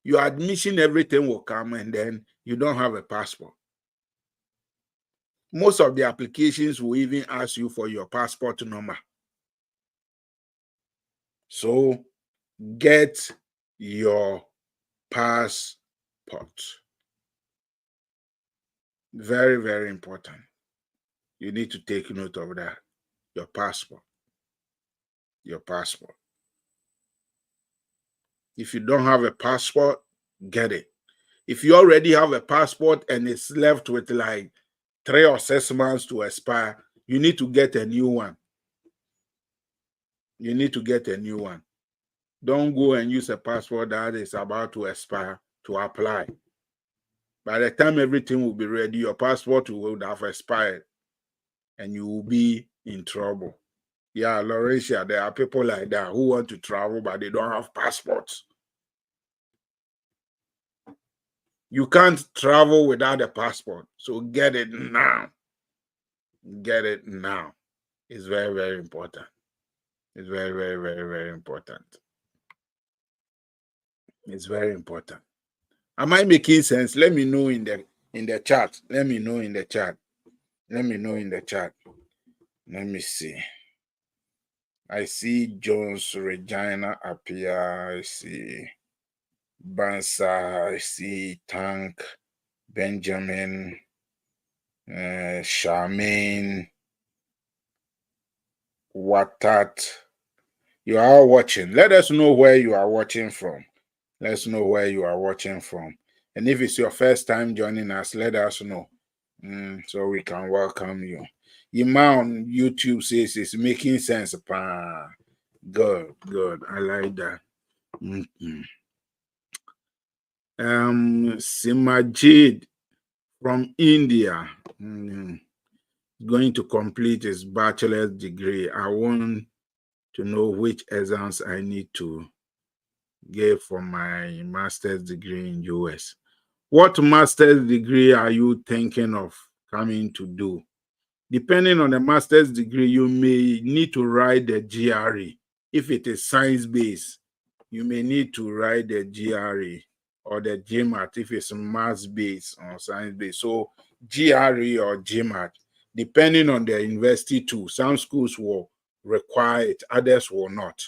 your admission, everything will come, and then you don't have a passport. Most of the applications will even ask you for your passport number. So get your passport. Very, very important. You need to take note of that. Your passport. Your passport. If you don't have a passport, get it. If you already have a passport and it's left with like 3 or 6 months to expire, you need to get a new one. You need to get a new one. Don't go and use a passport that is about to expire to apply. By the time everything will be ready, your passport will have expired and you will be in trouble. Yeah, Laurentia, there are people like that who want to travel, but they don't have passports. You can't travel without a passport. So get it now. Get it now. It's very, very important. It's very, very, very, very important. It's very important. Am I making sense? Let me know in the chat. Let me know in the chat. Let me know in the chat. Let me see. I see Jones Regina appear. I see Bansa. I see Tank, Benjamin, Charmaine, Watat. You are all watching. Let us know where you are watching from. Let us know where you are watching from. And if it's your first time joining us, let us know so we can welcome you. Yima on YouTube says it's making sense. Good, good. I like that. Simajid from India going to complete his bachelor's degree. I want to know which exams I need to get for my master's degree in US. What master's degree are you thinking of coming to do? Depending on the master's degree, you may need to write the GRE. If it is science-based, you may need to write the GRE or the GMAT if it's maths-based or science-based. So GRE or GMAT, depending on the university too. Some schools will require it, others will not.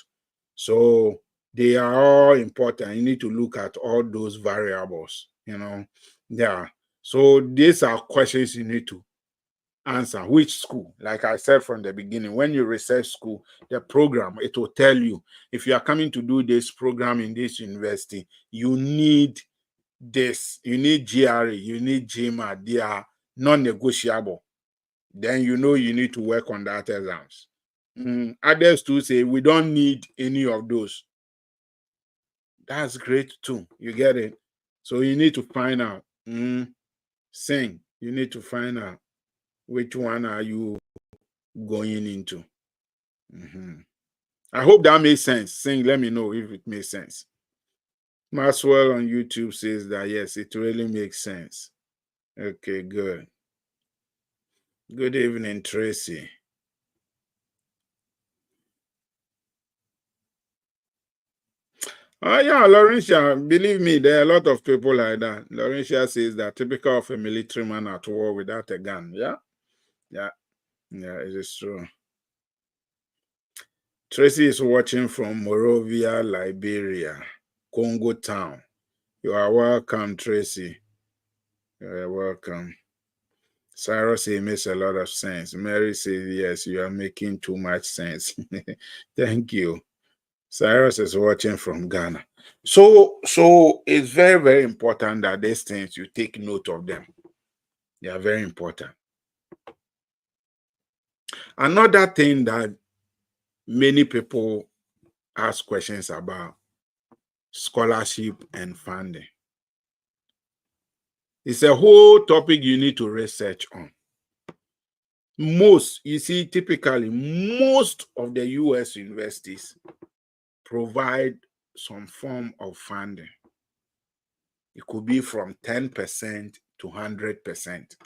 So they are all important. You need to look at all those variables, Yeah. So these are questions you need to answer. Which school? Like I said from the beginning, when you research school, the program, it will tell you if you are coming to do this program in this university, you need this, you need GRE, you need GMAT. They are non-negotiable. Then you need to work on that exams. Others too say we don't need any of those. That's great too. You get it? So you need to find out. Sing. You need to find out which one are you going into. I hope that makes sense. Sing, let me know if it makes sense. Maxwell on YouTube says that yes, it really makes sense. Okay, good. Good evening, Tracy. Oh yeah, Laurentia, believe me, there are a lot of people like that. Laurentia says that typical of a military man at war without a gun. Yeah, it is true. Tracy is watching from Monrovia, Liberia, Congo Town. You are welcome, Tracy. You are welcome. Cyrus, it makes a lot of sense. Mary says, yes, you are making too much sense. Thank you. Cyrus is watching from Ghana. So it's very, very important that these things, you take note of them. They are very important. Another thing that many people ask questions about: scholarship and funding. It's a whole topic you need to research on. Typically, most of the US universities provide some form of funding. It could be from 10% to 100%,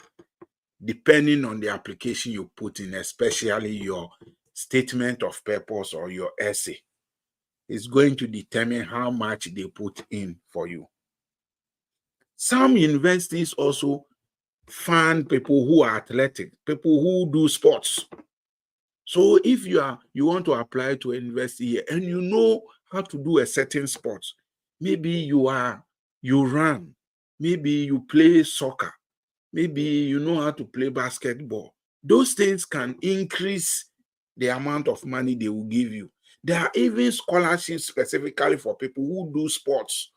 depending on the application you put in, especially your statement of purpose or your essay. It's going to determine how much they put in for you. Some universities also fund people who are athletic, people who do sports. So if you want to apply to a university and you know how to do a certain sport, maybe you run, maybe you play soccer, maybe you know how to play basketball, those things can increase the amount of money they will give you. There are even scholarships specifically for people who do sports.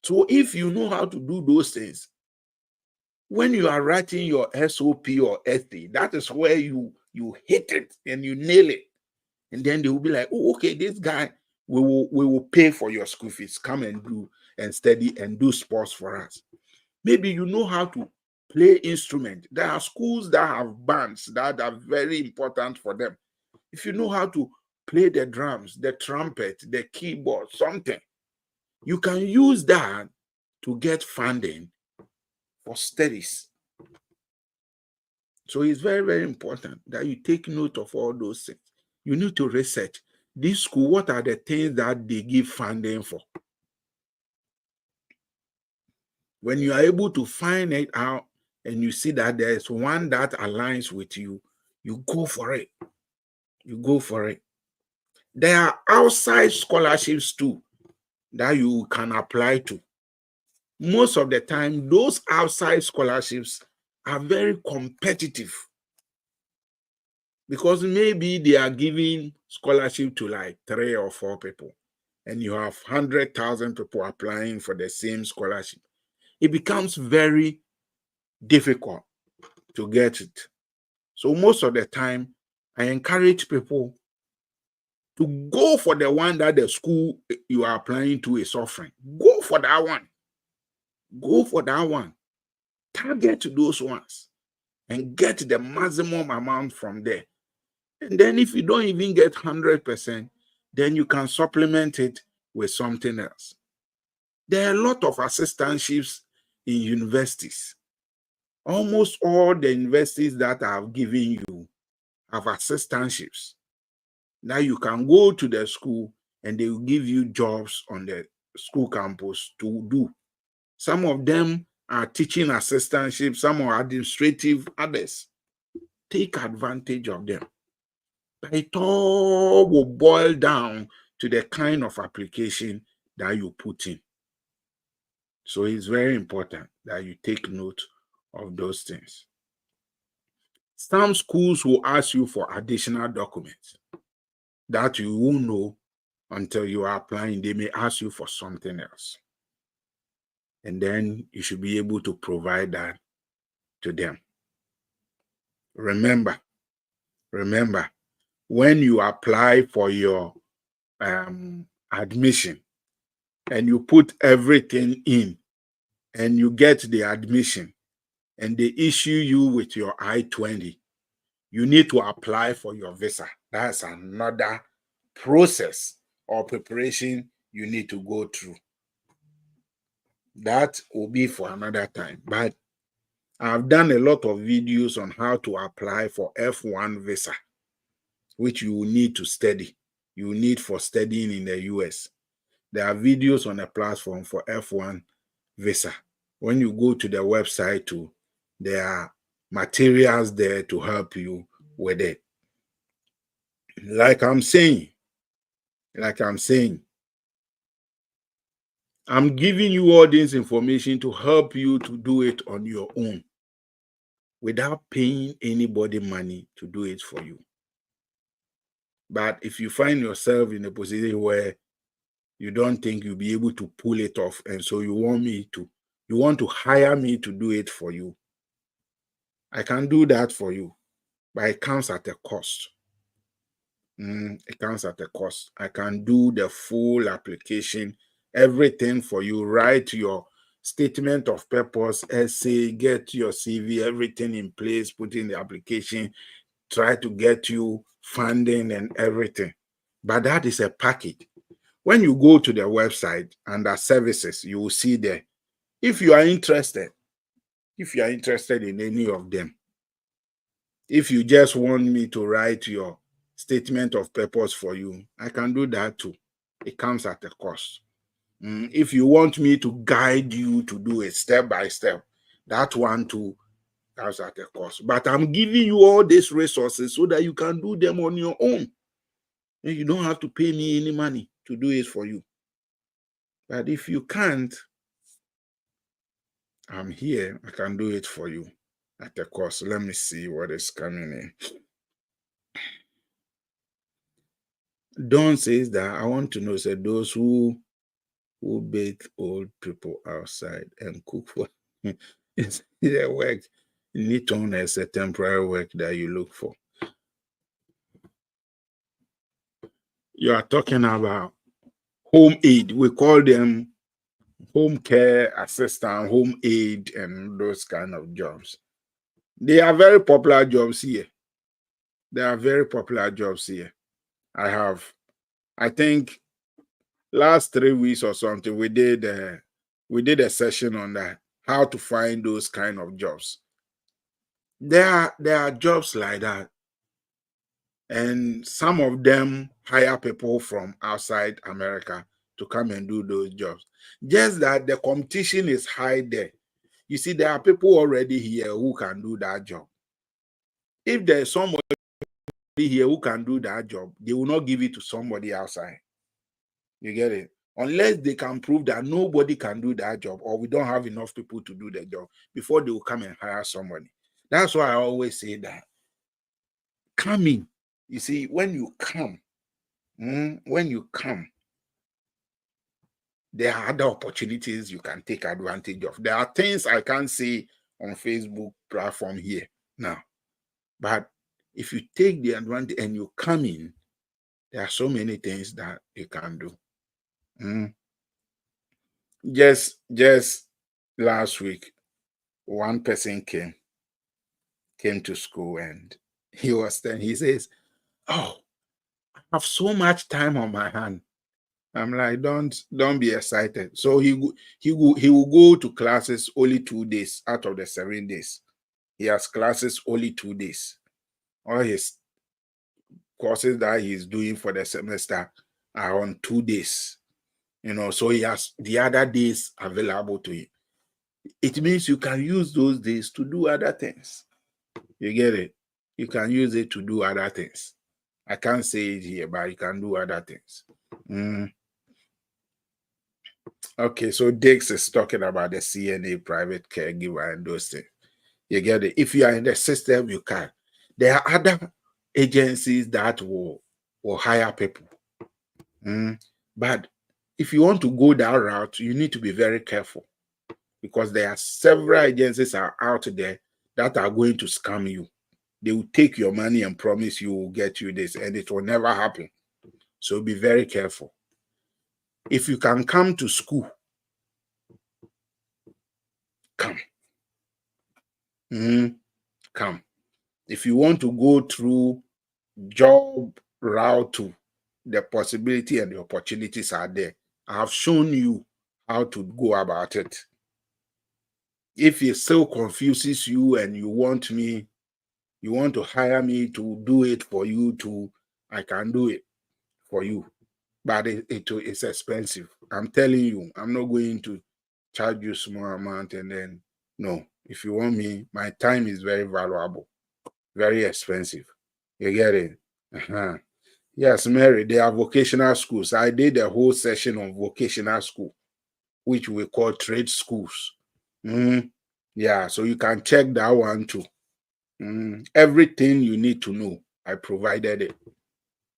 So if you know how to do those things, when you are writing your SOP or essay, that is where you hit it and you nail it. And then they will be like, oh, okay, this guy, we will pay for your school fees. Come and do and study and do sports for us. Maybe you know how to play instrument. There are schools that have bands that are very important for them. If you know how to play the drums, the trumpet, the keyboard, something, you can use that to get funding for studies. So it's very, very important that you take note of all those things. You need to research this school. What are the things that they give funding for? When you are able to find it out and you see that there is one that aligns with you, you go for it. You go for it. There are outside scholarships too that you can apply to. Most of the time, those outside scholarships are very competitive because maybe they are giving scholarship to like 3 or 4 people and you have 100,000 people applying for the same scholarship. It becomes very difficult to get it. So most of the time, I encourage people to go for the one that the school you are applying to is offering. Go for that one. Go for that one. Target those ones and get the maximum amount from there. And then if you don't even get 100%, then you can supplement it with something else. There are a lot of assistantships in universities. Almost all the universities that I have given you have assistantships. Now you can go to the school and they will give you jobs on the school campus to do. Some of them are teaching assistantships, some are administrative, others. Take advantage of them. But it all will boil down to the kind of application that you put in. So it's very important that you take note of those things. Some schools will ask you for additional documents that you won't know until you are applying. They may ask you for something else. And then you should be able to provide that to them. Remember, when you apply for your admission and you put everything in and you get the admission and they issue you with your I-20, you need to apply for your visa. That's another process or preparation you need to go through. That will be for another time. But I've done a lot of videos on how to apply for F1 visa, which you will need to study. You will need for studying in the US. There are videos on the platform for F1 visa. When you go to the website too, there are materials there to help you with it. Like I'm saying, I'm giving you all this information to help you to do it on your own without paying anybody money to do it for you. But if you find yourself in a position where you don't think you'll be able to pull it off, and so you You want to hire me to do it for you. I can do that for you, but it comes at a cost. It comes at a cost. I can do the full application, everything for you, write your statement of purpose, essay, get your CV, everything in place, put in the application, try to get you funding and everything. But that is a package. When you go to the website under services, you will see there. If you are interested in any of them, if you just want me to write your statement of purpose for you, I can do that too. It comes at a cost. If you want me to guide you to do it step by step, that one too comes at a cost. But I'm giving you all these resources so that you can do them on your own. And you don't have to pay me any money to do it for you. But if you can't, I'm here. I can do it for you at a cost. Let me see what is coming in. Don says that I want to know, said those who bathe old people outside and cook for it's a work. You need to own as a temporary work that you look for. You are talking about home aid. We call them home care assistant, home aid, and those kind of jobs. They are very popular jobs here. They are very popular jobs here. I think last 3 weeks or something, we did a session on that, how to find those kind of jobs. There are jobs like that, and some of them hire people from outside America to come and do those jobs. Just that the competition is high there. You see, there are people already here who can do that job. If there's somebody here who can do that job, they will not give it to somebody outside. You get it? Unless they can prove that nobody can do that job, or we don't have enough people to do the job before they will come and hire somebody. That's why I always say that coming, you see, when you come, there are other opportunities you can take advantage of. There are things I can't say on Facebook platform here now, but if you take the advantage and you come in, there are so many things that you can do. Just last week, one person came to school and he says, "Oh, I have so much time on my hand." I'm like, don't be excited. So he will go to classes only 2 days out of the 7 days. He has classes only 2 days. All his courses that he's doing for the semester are on 2 days. So he has the other days available to him. It means you can use those days to do other things. You get it? You can use it to do other things. I can't say it here, but you can do other things. Okay, so Dix is talking about the CNA private caregiver and those things. You get it? If you are in the system, you can. There are other agencies that will hire people. But if you want to go that route, you need to be very careful, because there are several agencies are out there that are going to scam you. They will take your money and promise you will get you this, and it will never happen. So be very careful. If you can come to school, come. Come. If you want to go through job route to the possibility and the opportunities are there. I have shown you how to go about it. If it still confuses you and you want to hire me to do it for you I can do it for you. But it's expensive. I'm telling you, I'm not going to charge you small amount and then no. If you want me, my time is very valuable, very expensive. You get it? Yes, Mary, they are vocational schools. I did a whole session on vocational school, which we call trade schools. Yeah, so you can check that one too. Everything you need to know, I provided it.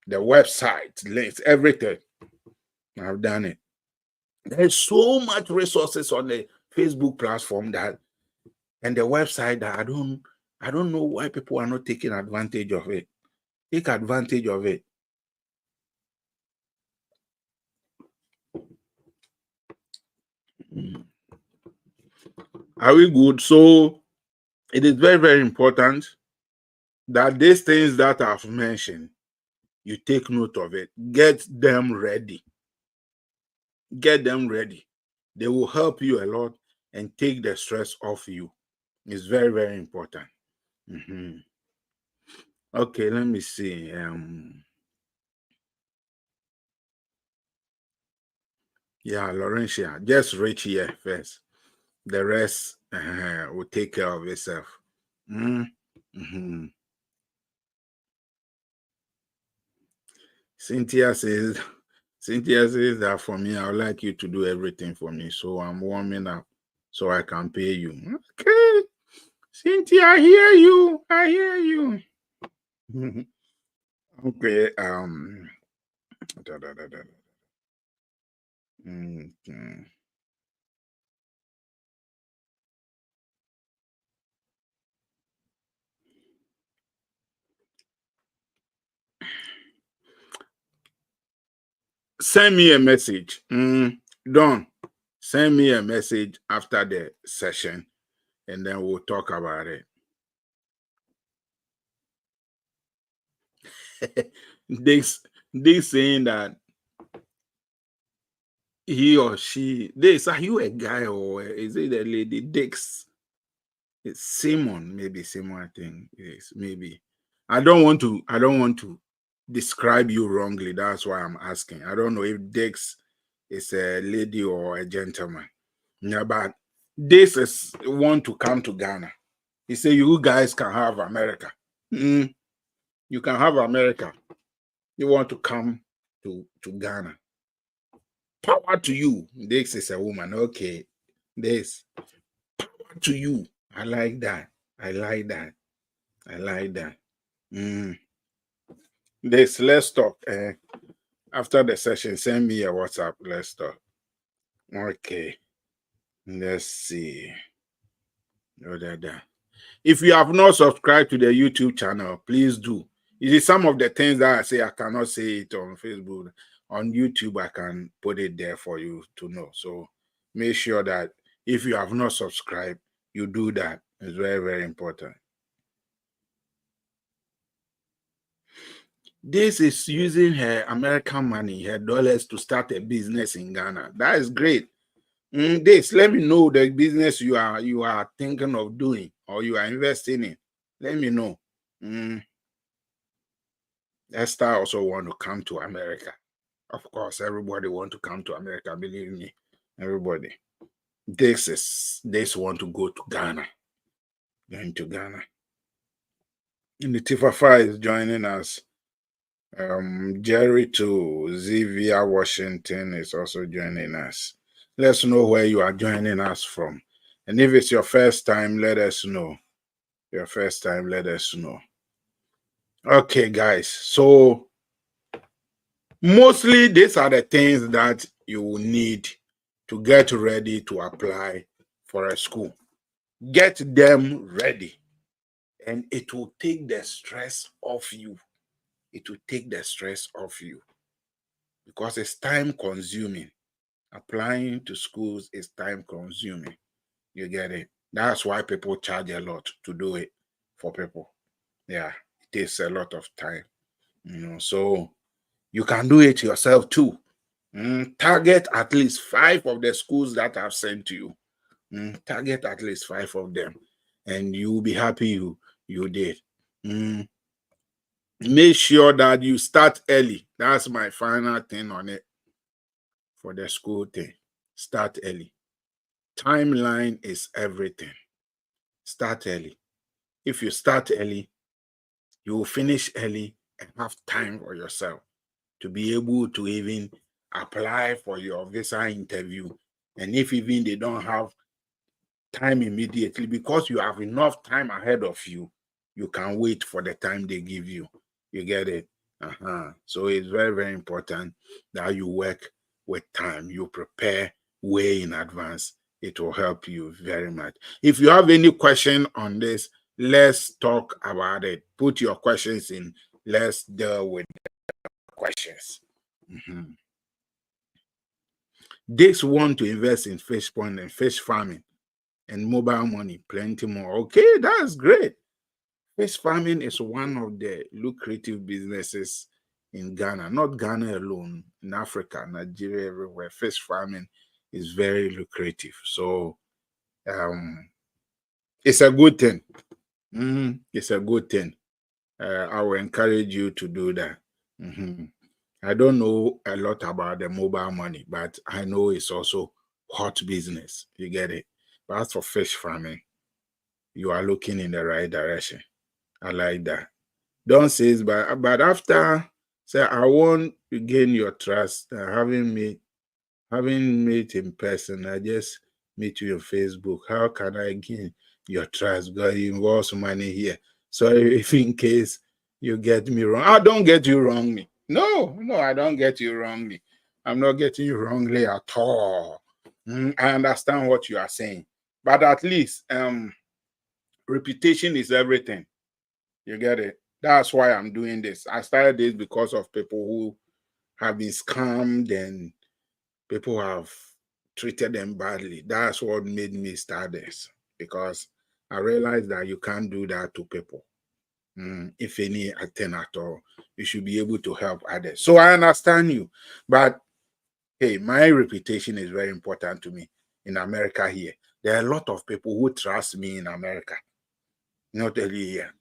The website, links, everything. I've done it. There's so much resources on the Facebook platform that and the website that I don't know why people are not taking advantage of it. Take advantage of it. Are we good? So it is very, very important that these things that I've mentioned, you take note of it. Get them ready. Get them ready. They will help you a lot and take the stress off you. It's very, very important. Okay, let me see. Yeah, Laurentia, just reach here first. The rest will take care of itself. Cynthia says that for me, I would like you to do everything for me. So I'm warming up so I can pay you. Okay. Cynthia, I hear you. I hear you. Okay. Okay. Send me a message. Don, send me a message after the session and then we'll talk about it. This saying that he or she, are you a guy or is it a lady? Dix. It's Simon, maybe Simon, I think. Yes, maybe. I don't want to describe you wrongly. That's why I'm asking. I don't know if Dix is a lady or a gentleman. Yeah, but this is want to come to Ghana. He said, you guys can have America. You can have America. You want to come to Ghana. Power to you. This is a woman. Okay. This. Power to you. I like that. I like that. I like that. This, let's talk. After the session, send me a WhatsApp. Let's talk. Okay. Let's see. If you have not subscribed to the YouTube channel, please do. You see, some of the things that I say, I cannot say it on Facebook. On YouTube, I can put it there for you to know. So make sure that if you have not subscribed, you do that. It's very, very important. This is using her American money, her dollars, to start a business in Ghana. That is great. This, let me know the business you are thinking of doing or you are investing in. Let me know. Esther also want to come to America. Of course, everybody want to come to America. Believe me, everybody. This want to go to Ghana. Going to Ghana. And the Tifafa is joining us. Jerry to Zivia Washington is also joining us. Let's know where you are joining us from. And if it's your first time, let us know. Your first time, let us know. Okay, guys. So mostly these are the things that you will need to get ready to apply for a school. Get them ready. And it will take the stress off you. It will take the stress off you. Because it's time consuming. Applying to schools is time consuming. You get it? That's why people charge a lot to do it for people. Yeah, it takes a lot of time. So you can do it yourself too. Target at least 5 of the schools that I've sent to you. Target at least 5 of them, and you'll be happy you did. Make sure that you start early. That's my final thing on it for the school thing. Start early. Timeline is everything. Start early. If you start early, you will finish early and have time for yourself to be able to even apply for your visa interview. And if even they don't have time immediately, because you have enough time ahead of you, you can wait for the time they give you. You get it? So it's very, very important that you work with time. You prepare way in advance. it will help you very much. If you have any question on this, let's talk about it. Put your questions in. Let's deal with the questions. This want to invest in fish pond and fish farming and mobile money, plenty more. Okay, that's great. Fish farming is one of the lucrative businesses in Ghana, not Ghana alone, in Africa, Nigeria, everywhere. Fish farming is very lucrative. So it's a good thing. It's a good thing. I will encourage you to do that. I don't know a lot about the mobile money, but I know it's also hot business. You get it? But as for fish farming, you are looking in the right direction. I like that. Don't say it, but after say I want to gain your trust. Having met in person, I just meet you on Facebook. How can I gain your trust? God, it involves money here. So if in case you get me wrong, I don't get you wrongly. No, I don't get you wrongly. I'm not getting you wrongly at all. I understand what you are saying, but at least reputation is everything. You get it? That's why I'm doing this. I started this because of people who have been scammed and people have treated them badly. That's what made me start this, because I realized that you can't do that to people. If any attempt at all, you should be able to help others. So I understand you, but hey, my reputation is very important to me in America here. There are a lot of people who trust me in America, not only here.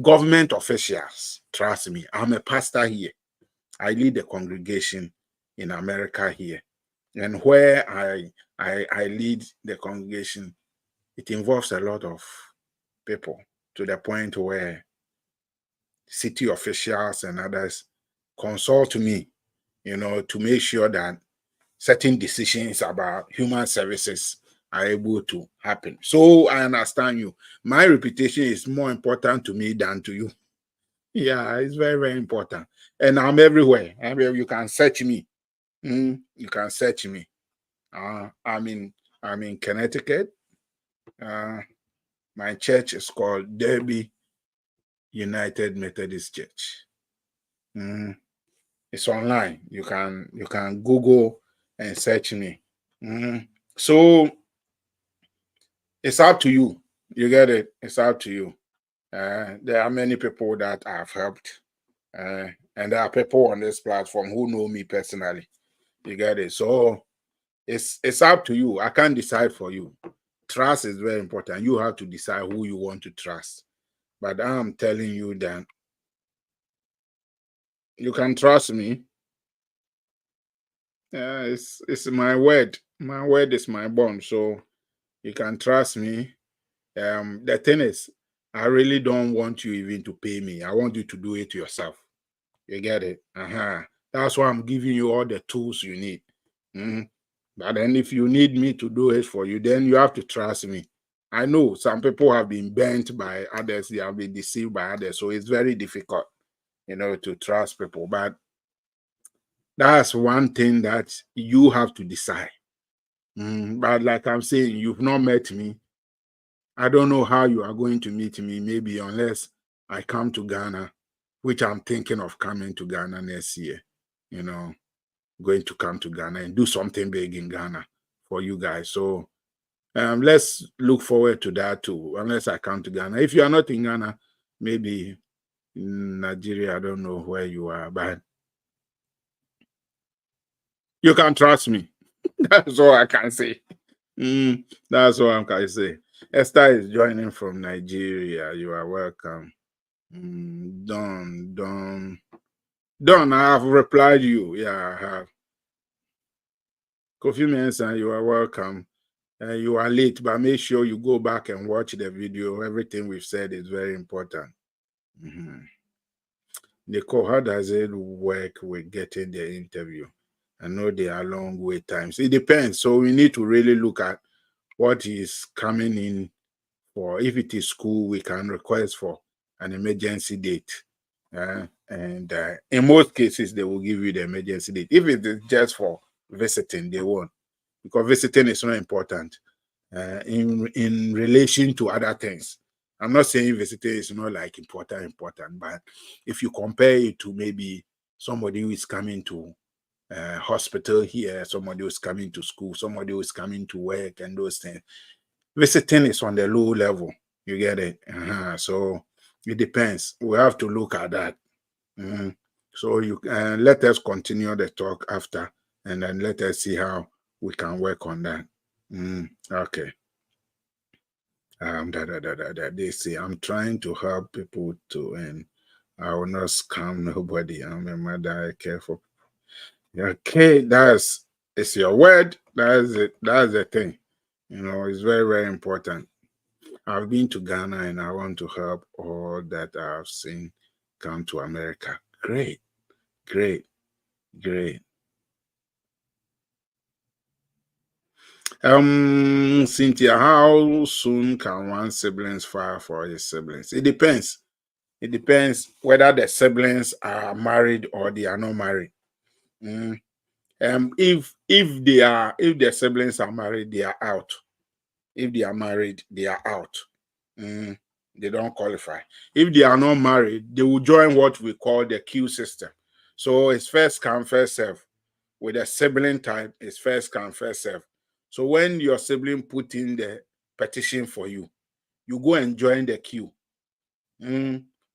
Government officials trust me. I'm a pastor here. I lead the congregation in America here. And where I lead the congregation, it involves a lot of people, to the point where city officials and others consult me, to make sure that certain decisions about human services are able to happen. So I understand you. My reputation is more important to me than to you. Yeah, it's very, very important. And I'm everywhere. You can search me. You can search me. I'm in Connecticut. My church is called Derby United Methodist Church. It's online. You can Google and search me. So it's up to you. You get it? It's up to you. There are many people that I've helped, and there are people on this platform who know me personally. You get it? So it's up to you. I can't decide for you. Trust is very important. You have to decide who you want to trust. But I'm telling you that you can trust me. It's my word. My word is my bond. So you can trust me. The thing is, I really don't want you even to pay me. I want you to do it yourself. You get it? That's why I'm giving you all the tools you need. But then if you need me to do it for you, then you have to trust me. I know some people have been bent by others, they have been deceived by others. So it's very difficult, to trust people. But that's one thing that you have to decide. But like I'm saying, you've not met me. I don't know how you are going to meet me, maybe unless I come to Ghana, which I'm thinking of coming to Ghana next year, going to come to Ghana and do something big in Ghana for you guys. So let's look forward to that too, unless I come to Ghana. If you are not in Ghana, maybe in Nigeria, I don't know where you are, but you can trust me. That's all I can say. That's all I can say. Esther is joining from Nigeria. You are welcome. Don, I have replied you. Yeah, I have. Kofi Mensah, you are welcome. You are late, but make sure you go back and watch the video. Everything we've said is very important. Nicole, how does it work with getting the interview? I know there are long wait times. It depends. So we need to really look at what is coming in for. If it is school, we can request for an emergency date. And in most cases, they will give you the emergency date. If it is just for visiting, they won't. because visiting is not important in relation to other things. I'm not saying visiting is not like important, but if you compare it to maybe somebody who is coming to hospital here, somebody who's coming to school, somebody who's coming to work, and those things, visiting is on the low level. You get it? So it depends. We have to look at that. So you let us continue the talk after, and then let us see how we can work on that. Okay. They say I'm trying to help people to, and I will not scam nobody. I'm a mother. I care for. Okay, it's your word. That's it. That's the thing. It's very, very important. I've been to Ghana and I want to help all that I've seen come to America. Great, great, great. Cynthia, how soon can one siblings file for his siblings? It depends. It depends whether the siblings are married or they are not married. If the siblings are married, they are out. If they are married, they are out. They don't qualify. If they are not married, they will join what we call the queue system. So it's first come, first serve. With a sibling type, it's first come, first serve. So when your sibling put in the petition for you, you go and join the queue.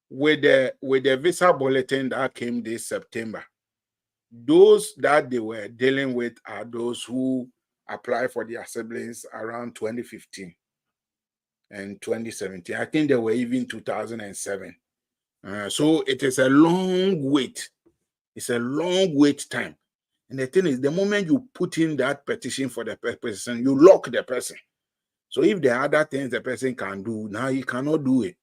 With the visa bulletin that came this September, those that they were dealing with are those who apply for their siblings around 2015 and 2017. I think they were even 2007. So it is a long wait. It's a long wait time. And the thing is, the moment you put in that petition for the person, you lock the person. So if there are other things the person can do, now he cannot do it.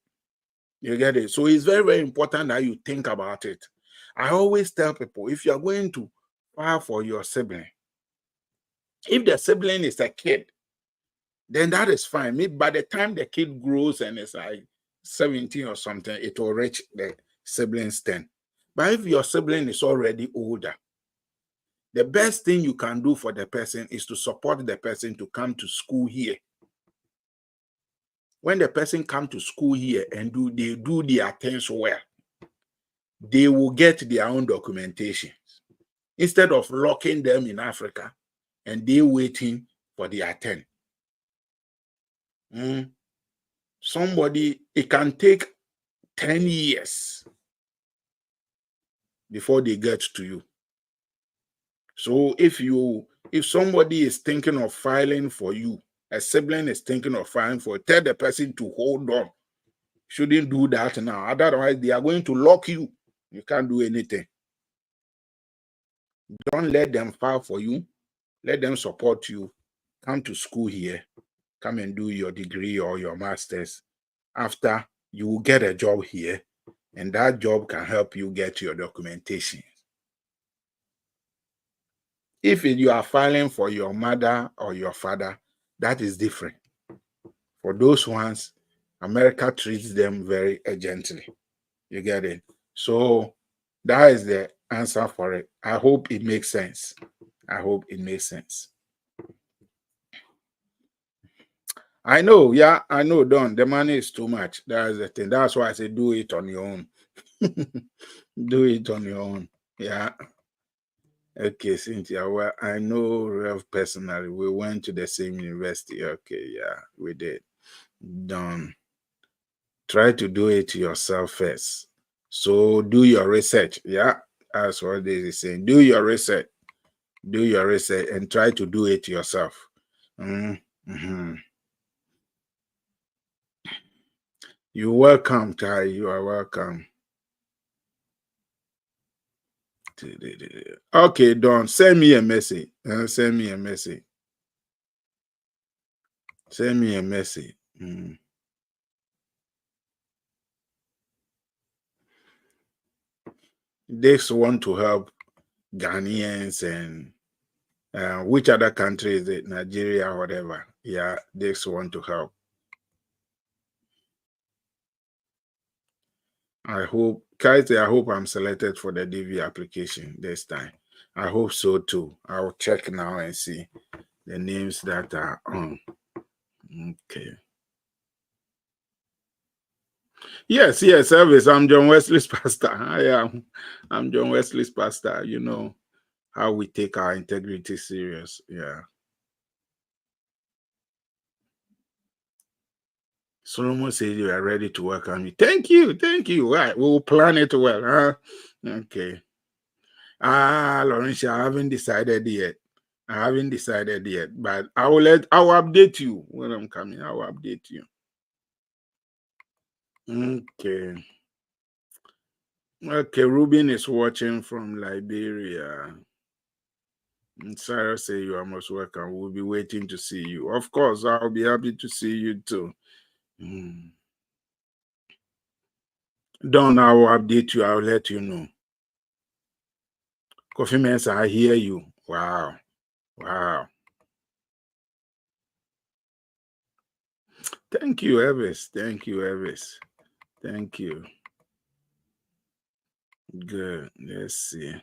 You get it? So it's very, very important that you think about it. I always tell people, if you're going to file for your sibling, if the sibling is a kid, then that is fine. Maybe by the time the kid grows and is like 17 or something, it will reach the sibling's 10. But if your sibling is already older, the best thing you can do for the person is to support the person to come to school here. When the person come to school here and they do their things well, they will get their own documentation instead of locking them in Africa and they waiting for their turn. Somebody, it can take 10 years before they get to you. So if somebody is thinking of filing for you, a sibling is thinking of filing for, tell the person to hold on. Shouldn't do that now. Otherwise, they are going to lock you. You can't do anything. Don't let them file for you. Let them support you. Come to school here. Come and do your degree or your master's. After, you will get a job here, and that job can help you get your documentation. If you are filing for your mother or your father, that is different. For those ones, America treats them very urgently. You get it? So that is the answer for it. I hope it makes sense. I hope it makes sense. I know, yeah, I know, Don. The money is too much. That's the thing. That's why I say do it on your own. Do it on your own. Yeah. Okay, Cynthia. Well, I know Rev personally. We went to the same university. Okay, yeah, we did. Don. Try to do it yourself first. So do your research. Yeah, that's what they are saying. Do your research. Do your research and try to do it yourself. You're welcome, Ty. You are welcome. Okay, Don, send me a message. Send me a message. Send me a message. They want to help Ghanaians and which other country is it? Nigeria or whatever. Yeah, they want to help. I hope, Kaite, I hope I'm selected for the DV application this time. I hope so too. I'll check now and see. the names that are on. Okay. Yes, service. I'm John Wesley's pastor. I'm John Wesley's pastor. You know how we take our integrity serious. Yeah. Solomon said you are ready to welcome me. Thank you. Right. We'll plan it well. Huh? Okay. Laurentia, I haven't decided yet. But I'll update you when I'm coming. I'll update you. Okay. Okay, Ruben is watching from Liberia. And Sarah say you are most welcome. We'll be waiting to see you. Of course, I'll be happy to see you too. Don, I will update you. I'll let you know. Coffee Mensa, I hear you. Wow. Thank you, Elvis. Thank you. Good. Let's see.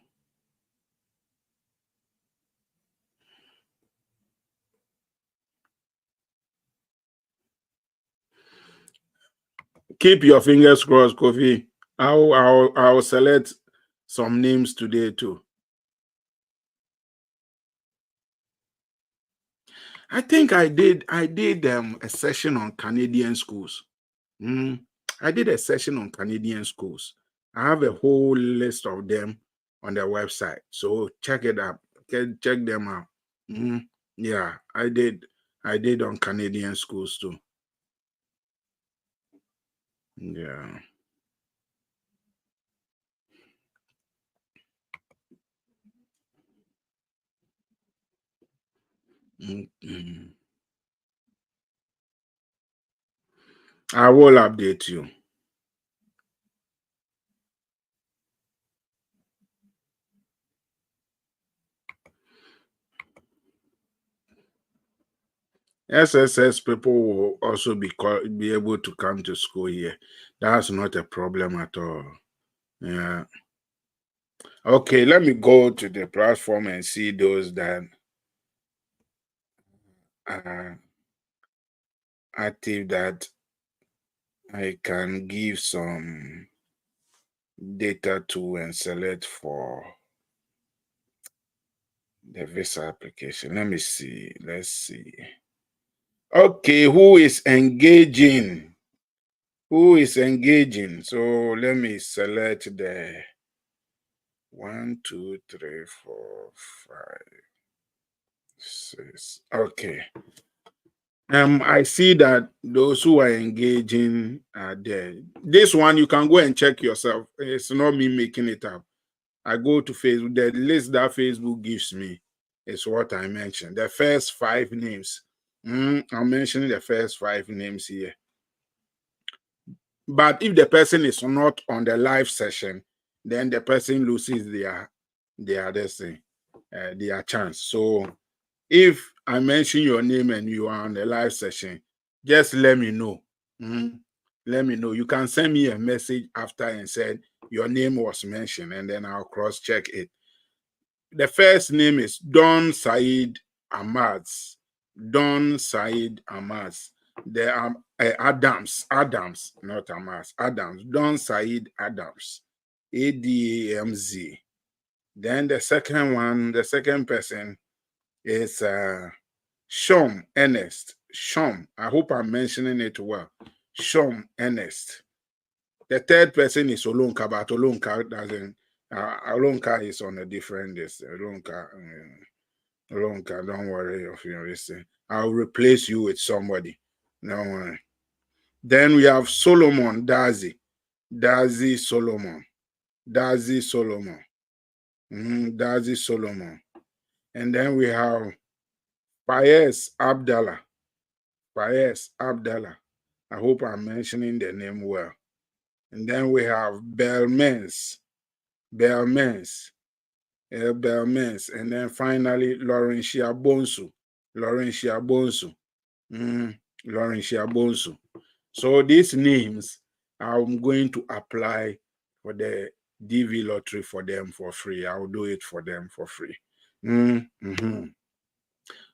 Keep your fingers crossed, Kofi. I'll select some names today too. I think I did a session on Canadian schools. I did a session on Canadian schools. I have a whole list of them on the website. So check it out. Check them out. Yeah, I did on Canadian schools too. Yeah. I will update you. SSS people will also be able to come to school here. That's not a problem at all. Yeah. Okay, let me go to the platform and see those that are active that I can give some data to and select for the visa application. Let me see. Let's see. Okay, who is engaging? So let me select the 1, 2, 3, 4, 5, 6. Okay. I see that those who are engaging are there. This one you can go and check yourself. It's not me making it up. I go to Facebook. The list that Facebook gives me is what I mentioned. The first 5 names. I'm mentioning the first 5 names here. But if the person is not on the live session, then the person loses their chance. So if I mention your name and you are on the live session, just let me know. Let me know. You can send me a message after and said your name was mentioned, and then I'll cross-check it. The first name is Don Said Ahmads. Don Said Ahmads. There are Adams, not Ahmads, Adams. Don Said Adams. ADAMZ. Then the second person is Shom Ernest. Shom, I hope I'm mentioning it well. Shom Ernest. The third person is Olonka, but Olonka doesn't. Olonka is on a different list. Olonka, don't worry of your listen. I'll replace you with somebody. Don't worry. Then we have Solomon Dazi. Dazi Solomon. Dazi Solomon. And then we have Fayez Abdallah. I hope I'm mentioning the name well. And then we have Belmens. And then finally Laurentia Bonsu. So these names, I'm going to apply for the DV lottery for them for free. I'll do it for them for free.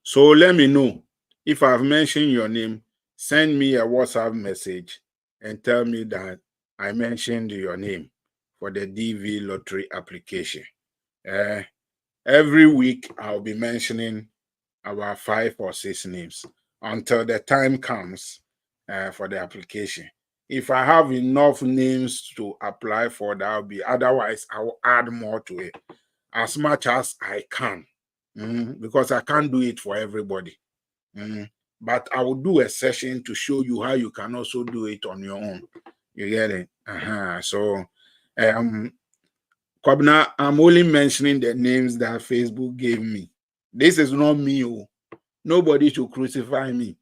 So let me know if I've mentioned your name. Send me a WhatsApp message and tell me that I mentioned your name for the DV lottery application. Every week I'll be mentioning about 5 or 6 names until the time comes for the application. If I have enough names to apply for, that'll be. Otherwise, I will add more to it as much as I can, because I can't do it for everybody. But I will do a session to show you how you can also do it on your own. You get it? So, Kwabena, I'm only mentioning the names that Facebook gave me. This is not me. Nobody should crucify me.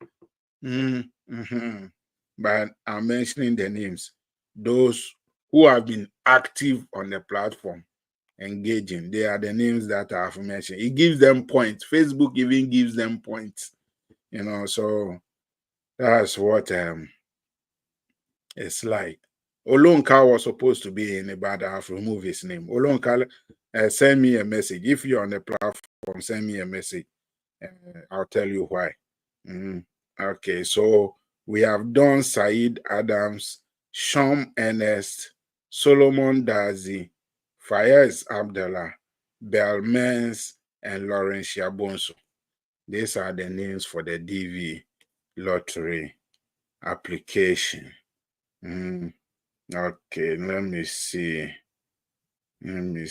But I'm mentioning the names. Those who have been active on the platform, engaging, they are the names that I have mentioned. It gives them points. Facebook even gives them points. So that's what it's like. Olonka was supposed to be in it, but I've removed his name. Olonka, send me a message. If you're on the platform, send me a message. I'll tell you why. Okay, so we have done Said Adams, Sham Ernest, Solomon Dazi, Fayez Abdallah, Belmans, and Lawrence Yabonso. These are the names for the DV lottery application. Okay, let me see. The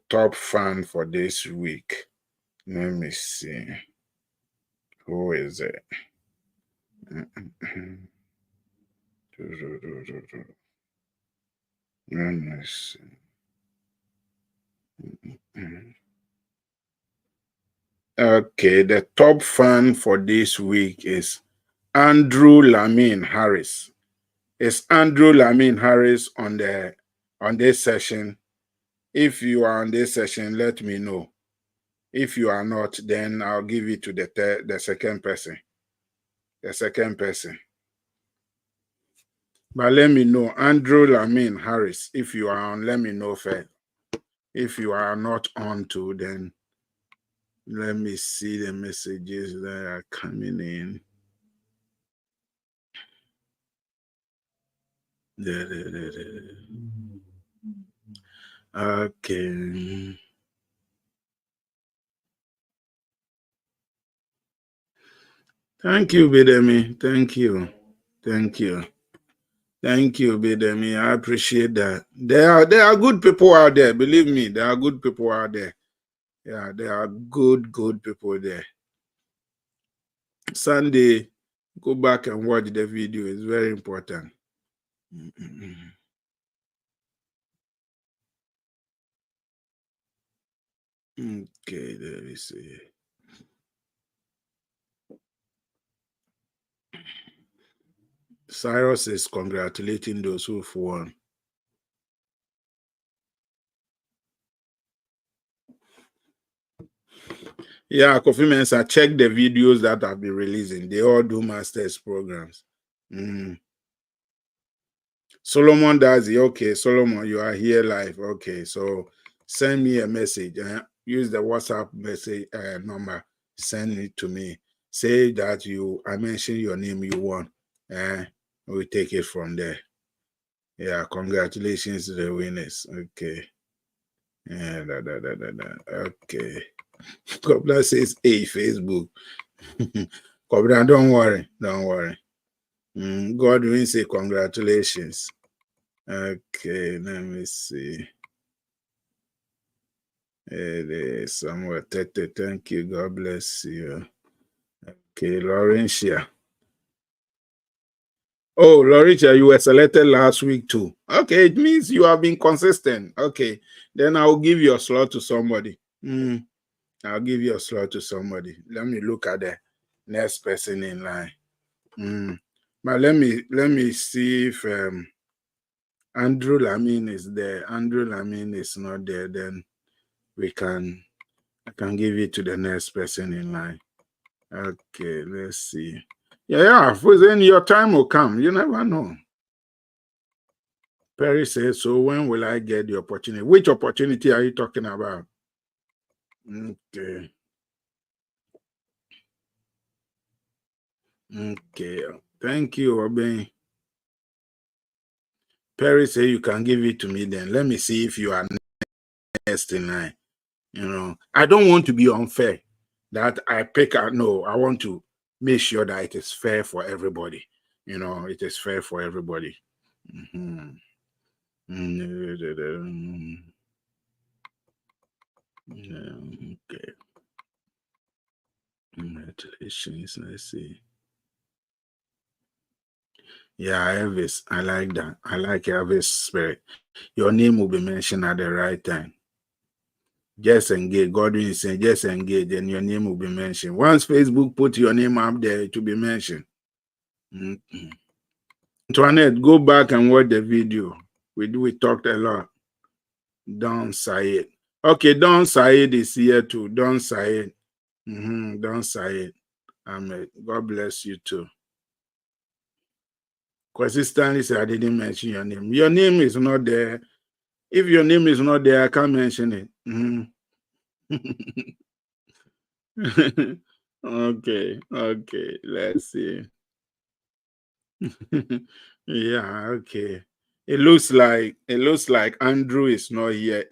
top fan for this week. Let me see. Who is it? Let me see. Okay, the top fan for this week is Andrew Lamine Harris. Is Andrew Lamine Harris on this session? If you are on this session, let me know. If you are not, then I'll give it to the second person. The second person. But let me know, Andrew Lamine Harris. If you are on, let me know first. If you are not on to, then let me see the messages that are coming in. Okay. Thank you, Bidemi. Thank you, Bidemi. I appreciate that. There are good people out there. Believe me, there are good people out there. Yeah, there are good people there. Sunday, go back and watch the video. It's very important. Okay, let me see. Cyrus is congratulating those who've won. Yeah, Kofi Mensah, check the videos that I've been releasing. They all do masters programs. Solomon does it. Okay, Solomon, you are here live. Okay, so send me a message. Use the WhatsApp message number. Send it to me. Say that I mentioned your name, you won. We take it from there. Yeah, congratulations to the winners. Okay. Yeah, okay. Kobla says, hey, Facebook. Kobla, don't worry. God will say congratulations. Okay, let me see. It is somewhere. Thank you. God bless you. Okay, Laurentia. Oh, Laurentia, you were selected last week too. Okay, it means you have been consistent. Okay, then I'll give your slot to somebody. I'll give your slot to somebody. Let me look at the next person in line. But let me see if Andrew Lamine is there. Andrew Lamine is not there, then I can give it to the next person in line. Okay, let's see. Yeah, then your time will come. You never know. Perry says, so when will I get the opportunity? Which opportunity are you talking about? Okay. Okay. Thank you, Obey. Perry say you can give it to me then. Let me see if you are next in line. I don't want to be unfair that I pick out. No, I want to make sure that it is fair for everybody. It is fair for everybody. Mhm. Okay. Congratulations. Let's see. Yeah, Elvis. I like that. I like Elvis' spirit. Your name will be mentioned at the right time. Just engage. Godwin is saying, just engage, and your name will be mentioned. Once Facebook put your name up there, it will be mentioned. Mhm. Antoinette, go back and watch the video. We talked a lot. Don Said. Okay, Don Said is here too. Don Said. Don Said. Ahmed. God bless you too. Consistently say I didn't mention your name. Your name is not there. If your name is not there, I can't mention it. Okay. Let's see. Yeah, okay. It looks like Andrew is not here.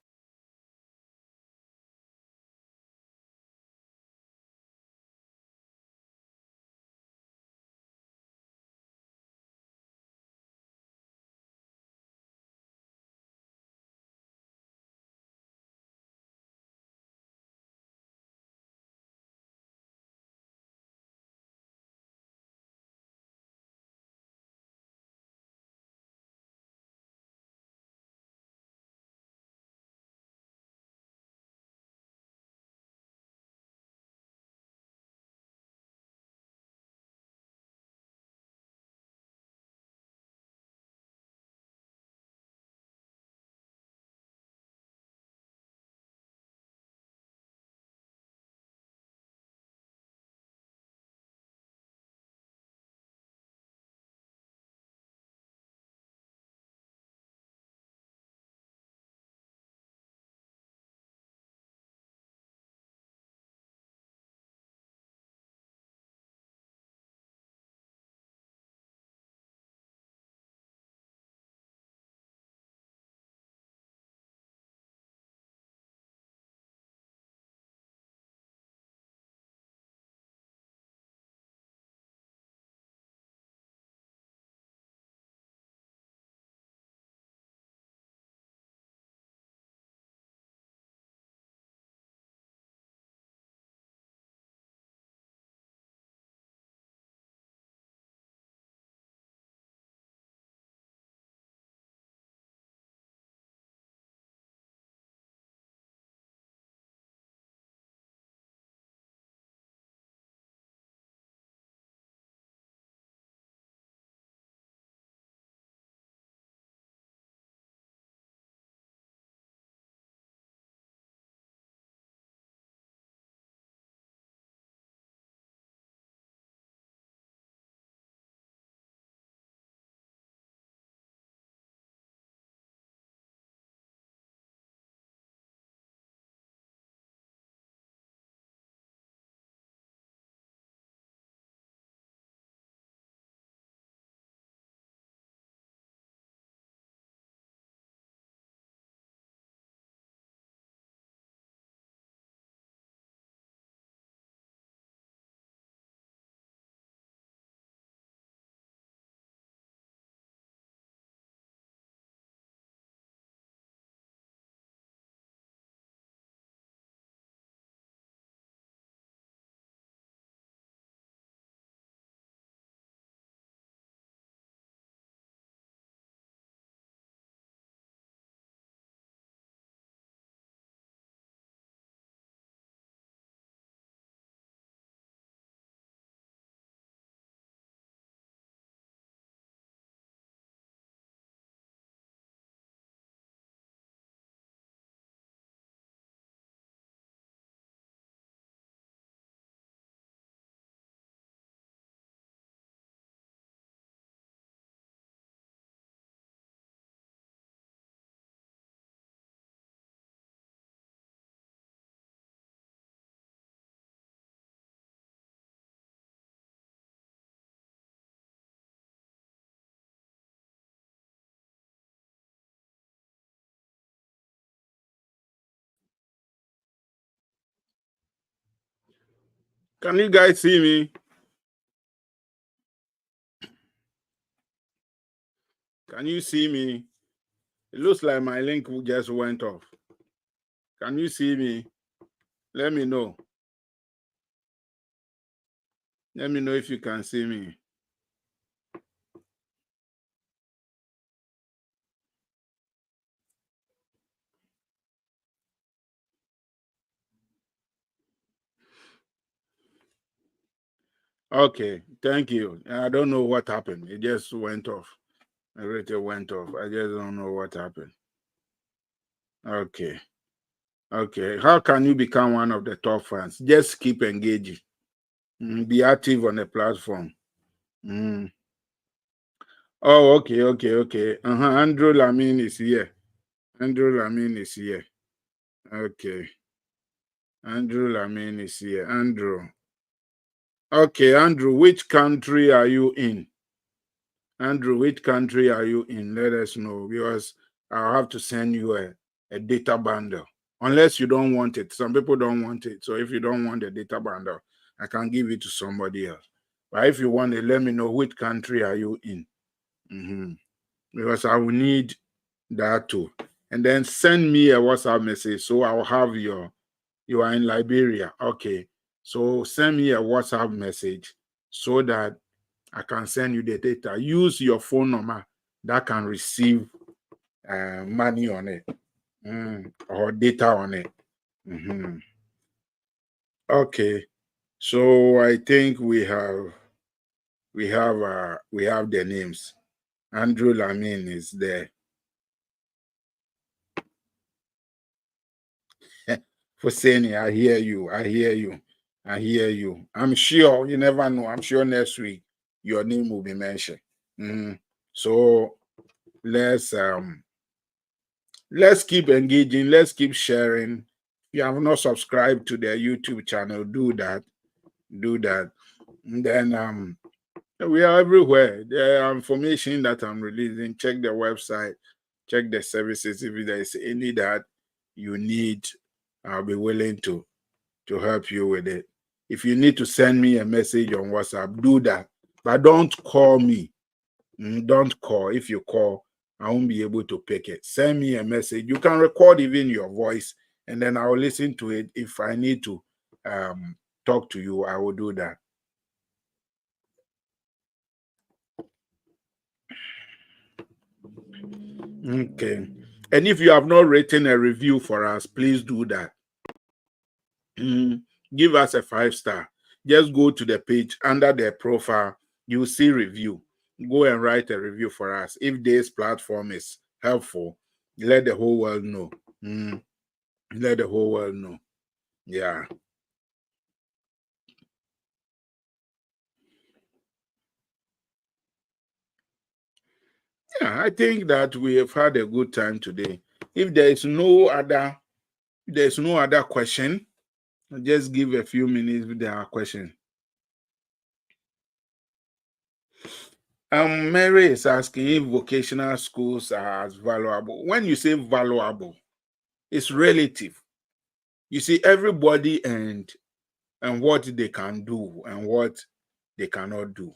Can you guys see me? Can you see me? It looks like my link just went off. Can you see me? Let me know. Let me know if you can see me. Okay, thank you. I don't know what happened. It just went off. Everything went off. I just don't know what happened. Okay. Okay. How can you become one of the top fans? Just keep engaging. Be active on the platform. Mm. Oh, okay, okay, okay. Andrew Lamine is here. Andrew Lamine is here. Okay. Andrew Lamine is here. Andrew. Okay, Andrew, which country are you in? Andrew, which country are you in? Let us know because I'll have to send you a data bundle. Unless you don't want it. Some people don't want it. So if you don't want the data bundle, I can give it to somebody else. But if you want it, let me know which country are you in. Because I will need that too. And then send me a WhatsApp message so I'll have you are in Liberia. Okay. So send me a WhatsApp message so that I can send you the data. Use your phone number that can receive money on it or data on it. Okay. So I think we have the names. Andrew Lamine is there. Hosseini, I hear you. I hear you. I hear you. I'm sure you never know. I'm sure next week your name will be mentioned. So let's keep engaging. Let's keep sharing. If you have not subscribed to their YouTube channel, do that. Do that. And then we are everywhere. There are information that I'm releasing. Check the website. Check the services. If there is any that you need, I'll be willing to help you with it. If you need to send me a message on WhatsApp, do that. But don't call me. Don't call. If you call, I won't be able to pick it. Send me a message. You can record even your voice, and then I will listen to it. If I need to talk to you, I will do that. Okay. And if you have not written a review for us, please do that. Give us a 5-star. Just go to the page under the profile. You see review. Go and write a review for us. If this platform is helpful, let the whole world know. Let the whole world know. Yeah. Yeah, I think that we have had a good time today. If there's no other question, I'll just give a few minutes if there are questions. Mary is asking if vocational schools are as valuable. When you say valuable, it's relative. You see, everybody and what they can do and what they cannot do.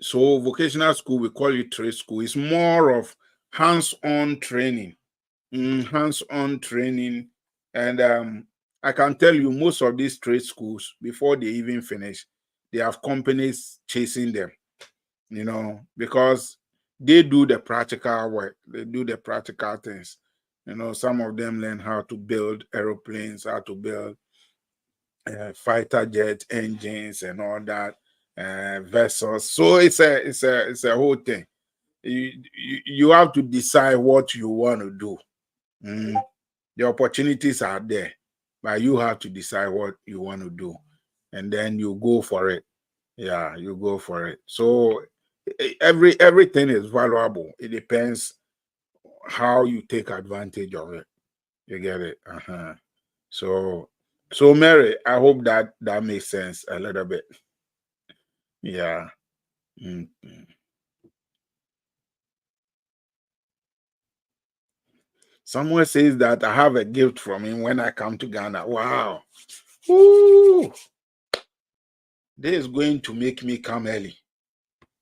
So vocational school, we call it trade school. It's more of hands-on training. Hands-on training. And I can tell you most of these trade schools, before they even finish, they have companies chasing them, because they do the practical work. They do the practical things. Some of them learn how to build aeroplanes, how to build fighter jet engines and all that, vessels. So it's a whole thing. You have to decide what you want to do. The opportunities are there, but you have to decide what you want to do, and then you go for it. Yeah, you go for it. So everything is valuable. It depends how you take advantage of it. You get it? So Mary, I hope that makes sense a little bit. Yeah. Someone says that I have a gift from him when I come to Ghana. Wow. Ooh, this is going to make me come early.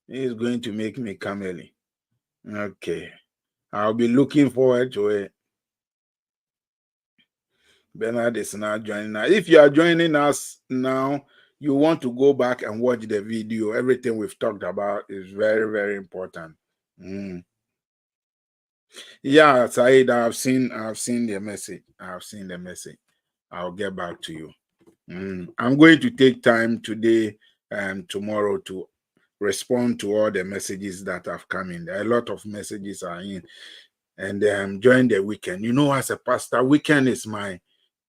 This is going to make me come early. Okay. I'll be looking forward to it. Bernard is now joining us. If you are joining us now, you want to go back and watch the video. Everything we've talked about is very, very important. Yeah, Said, I've seen the message. I've seen the message. I'll get back to you. I'm going to take time today and tomorrow to respond to all the messages that have come in. A lot of messages are in, and during the weekend, as a pastor, weekend is my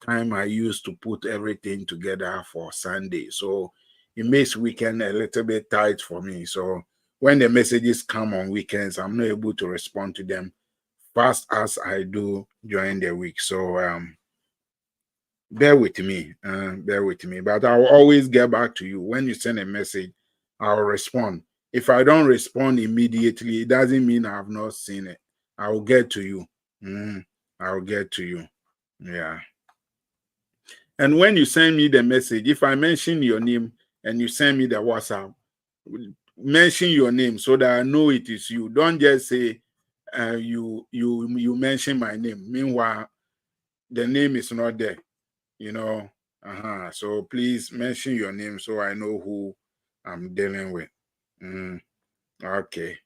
time I use to put everything together for Sunday. So it makes weekend a little bit tight for me. So when the messages come on weekends, I'm not able to respond to them fast as I do during the week. So bear with me, but I'll always get back to you. When you send a message, I'll respond. If I don't respond immediately, it doesn't mean I've not seen it. I'll get to you. I'll get to you. Yeah. And when you send me the message, if I mention your name and you send me the WhatsApp, mention your name so that I know it is you. Don't just say you mention my name. Meanwhile, the name is not there. So please mention your name so I know who I'm dealing with. Okay.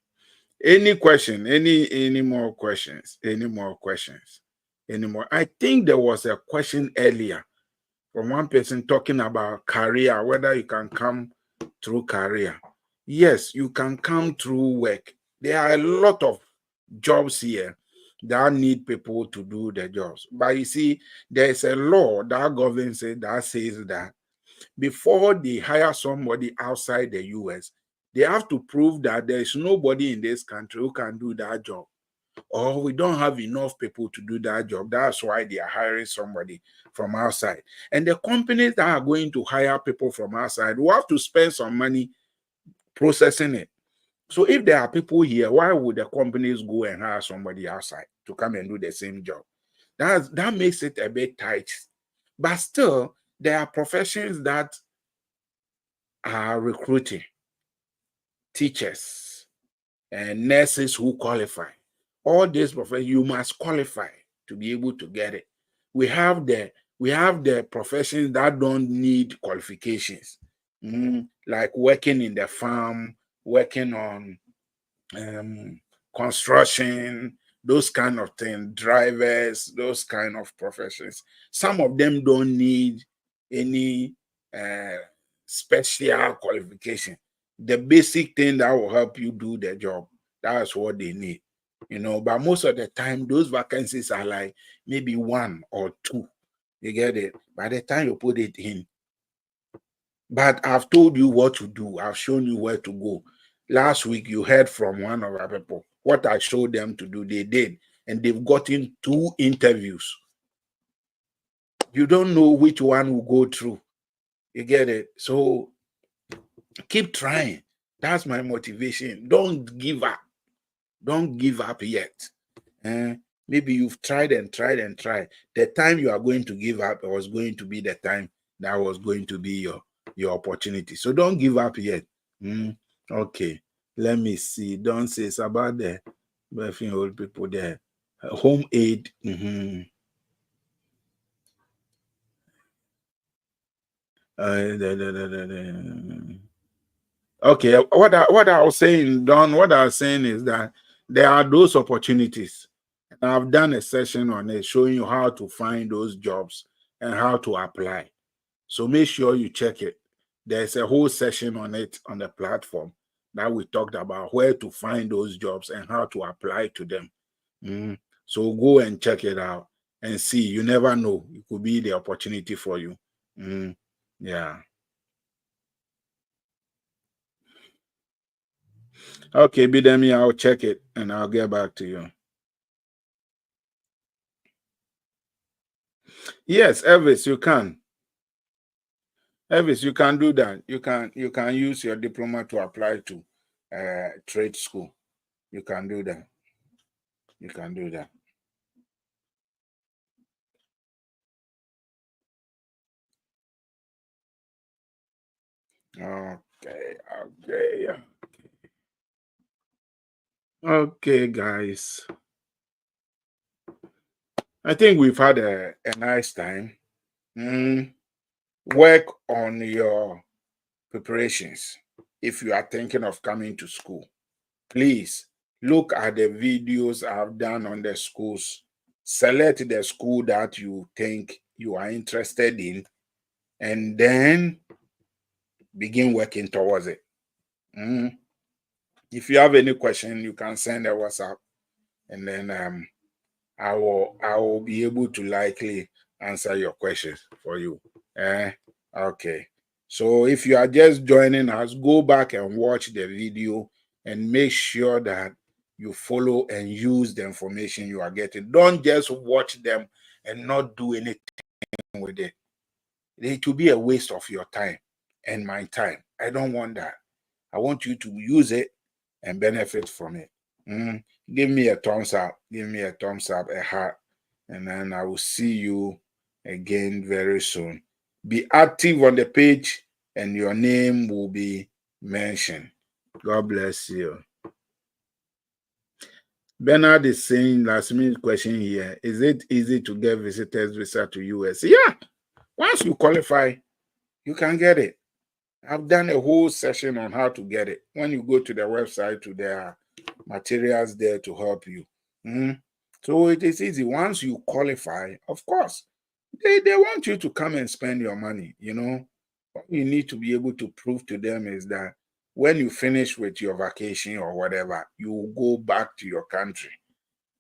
Any question? Any more questions? Any more questions? Any more? I think there was a question earlier from one person talking about career, whether you can come through career. Yes, you can come through work. There are a lot of jobs here that need people to do the jobs. But you see, there's a law that governs it that says that before they hire somebody outside the US, they have to prove that there's nobody in this country who can do that job, or we don't have enough people to do that job. That's why they are hiring somebody from outside. And the companies that are going to hire people from outside will have to spend some money processing it. So if there are people here, why would the companies go and hire somebody outside to come and do the same job? That makes it a bit tight. But still, there are professions that are recruiting teachers and nurses who qualify. All these professions, you must qualify to be able to get it. We have the professions that don't need qualifications, like working in the farm, working on construction, those kind of things, drivers, those kind of professions. Some of them don't need any special qualification. The basic thing that will help you do the job, that's what they need. But most of the time, those vacancies are like maybe one or two. You get it? By the time you put it in, but I've told you what to do. I've shown you where to go. Last week, you heard from one of our people. What I showed them to do, they did. And they've gotten 2 interviews. You don't know which one will go through. You get it? So keep trying. That's my motivation. Don't give up. Don't give up yet. Maybe you've tried and tried and tried. The time you are going to give up was going to be the time that was going to be your opportunity. So don't give up yet. Okay. Let me see. Don't say it's about the birthing old people there. Home aid. Okay. What I was saying, Don, what I was saying is that there are those opportunities. I've done a session on it showing you how to find those jobs and how to apply. So make sure you check it. There's a whole session on it on the platform that we talked about where to find those jobs and how to apply to them. So go and check it out and see. You never know. It could be the opportunity for you. Yeah. Okay, Bidemi, I'll check it and I'll get back to you. Yes, Elvis, you can. Elvis, you can do that. You can use your diploma to apply to trade school. You can do that. You can do that. Okay, guys. I think we've had a nice time. Work on your preparations. If you are thinking of coming to school, please look at the videos I've done on the schools. Select the school that you think you are interested in, and then begin working towards it. If you have any question, you can send a WhatsApp, and then I will be able to likely answer your questions for you. Okay. So if you are just joining us, go back and watch the video and make sure that you follow and use the information you are getting. Don't just watch them and not do anything with it. It will be a waste of your time and my time. I don't want that. I want you to use it and benefit from it. Give me a thumbs up. Give me a thumbs up, a heart, and then I will see you again very soon. Be active on the page, and your name will be mentioned. God bless you. Bernard is saying, last minute question here. Is it easy to get visitors visa to US? Yeah. Once you qualify, you can get it. I've done a whole session on how to get it. When you go to the website, there are materials there to help you. So it is easy. Once you qualify, of course, they want you to come and spend your money. What you need to be able to prove to them is that when you finish with your vacation or whatever, you will go back to your country.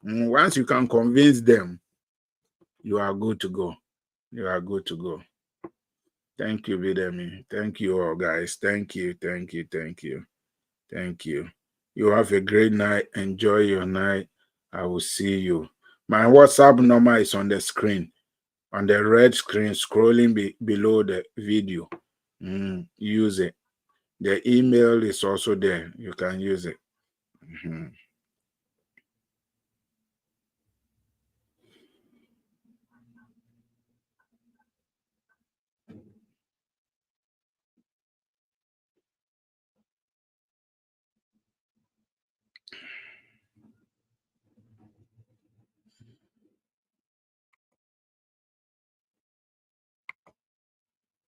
Once you can convince them, you are good to go. You are good to go. Thank you, Bidemi. Thank you all, guys. Thank you. Thank you. Thank you. Thank you. You have a great night. Enjoy your night. I will see you. My WhatsApp number is on the screen, on the red screen, scrolling below the video. Use it. The email is also there. You can use it.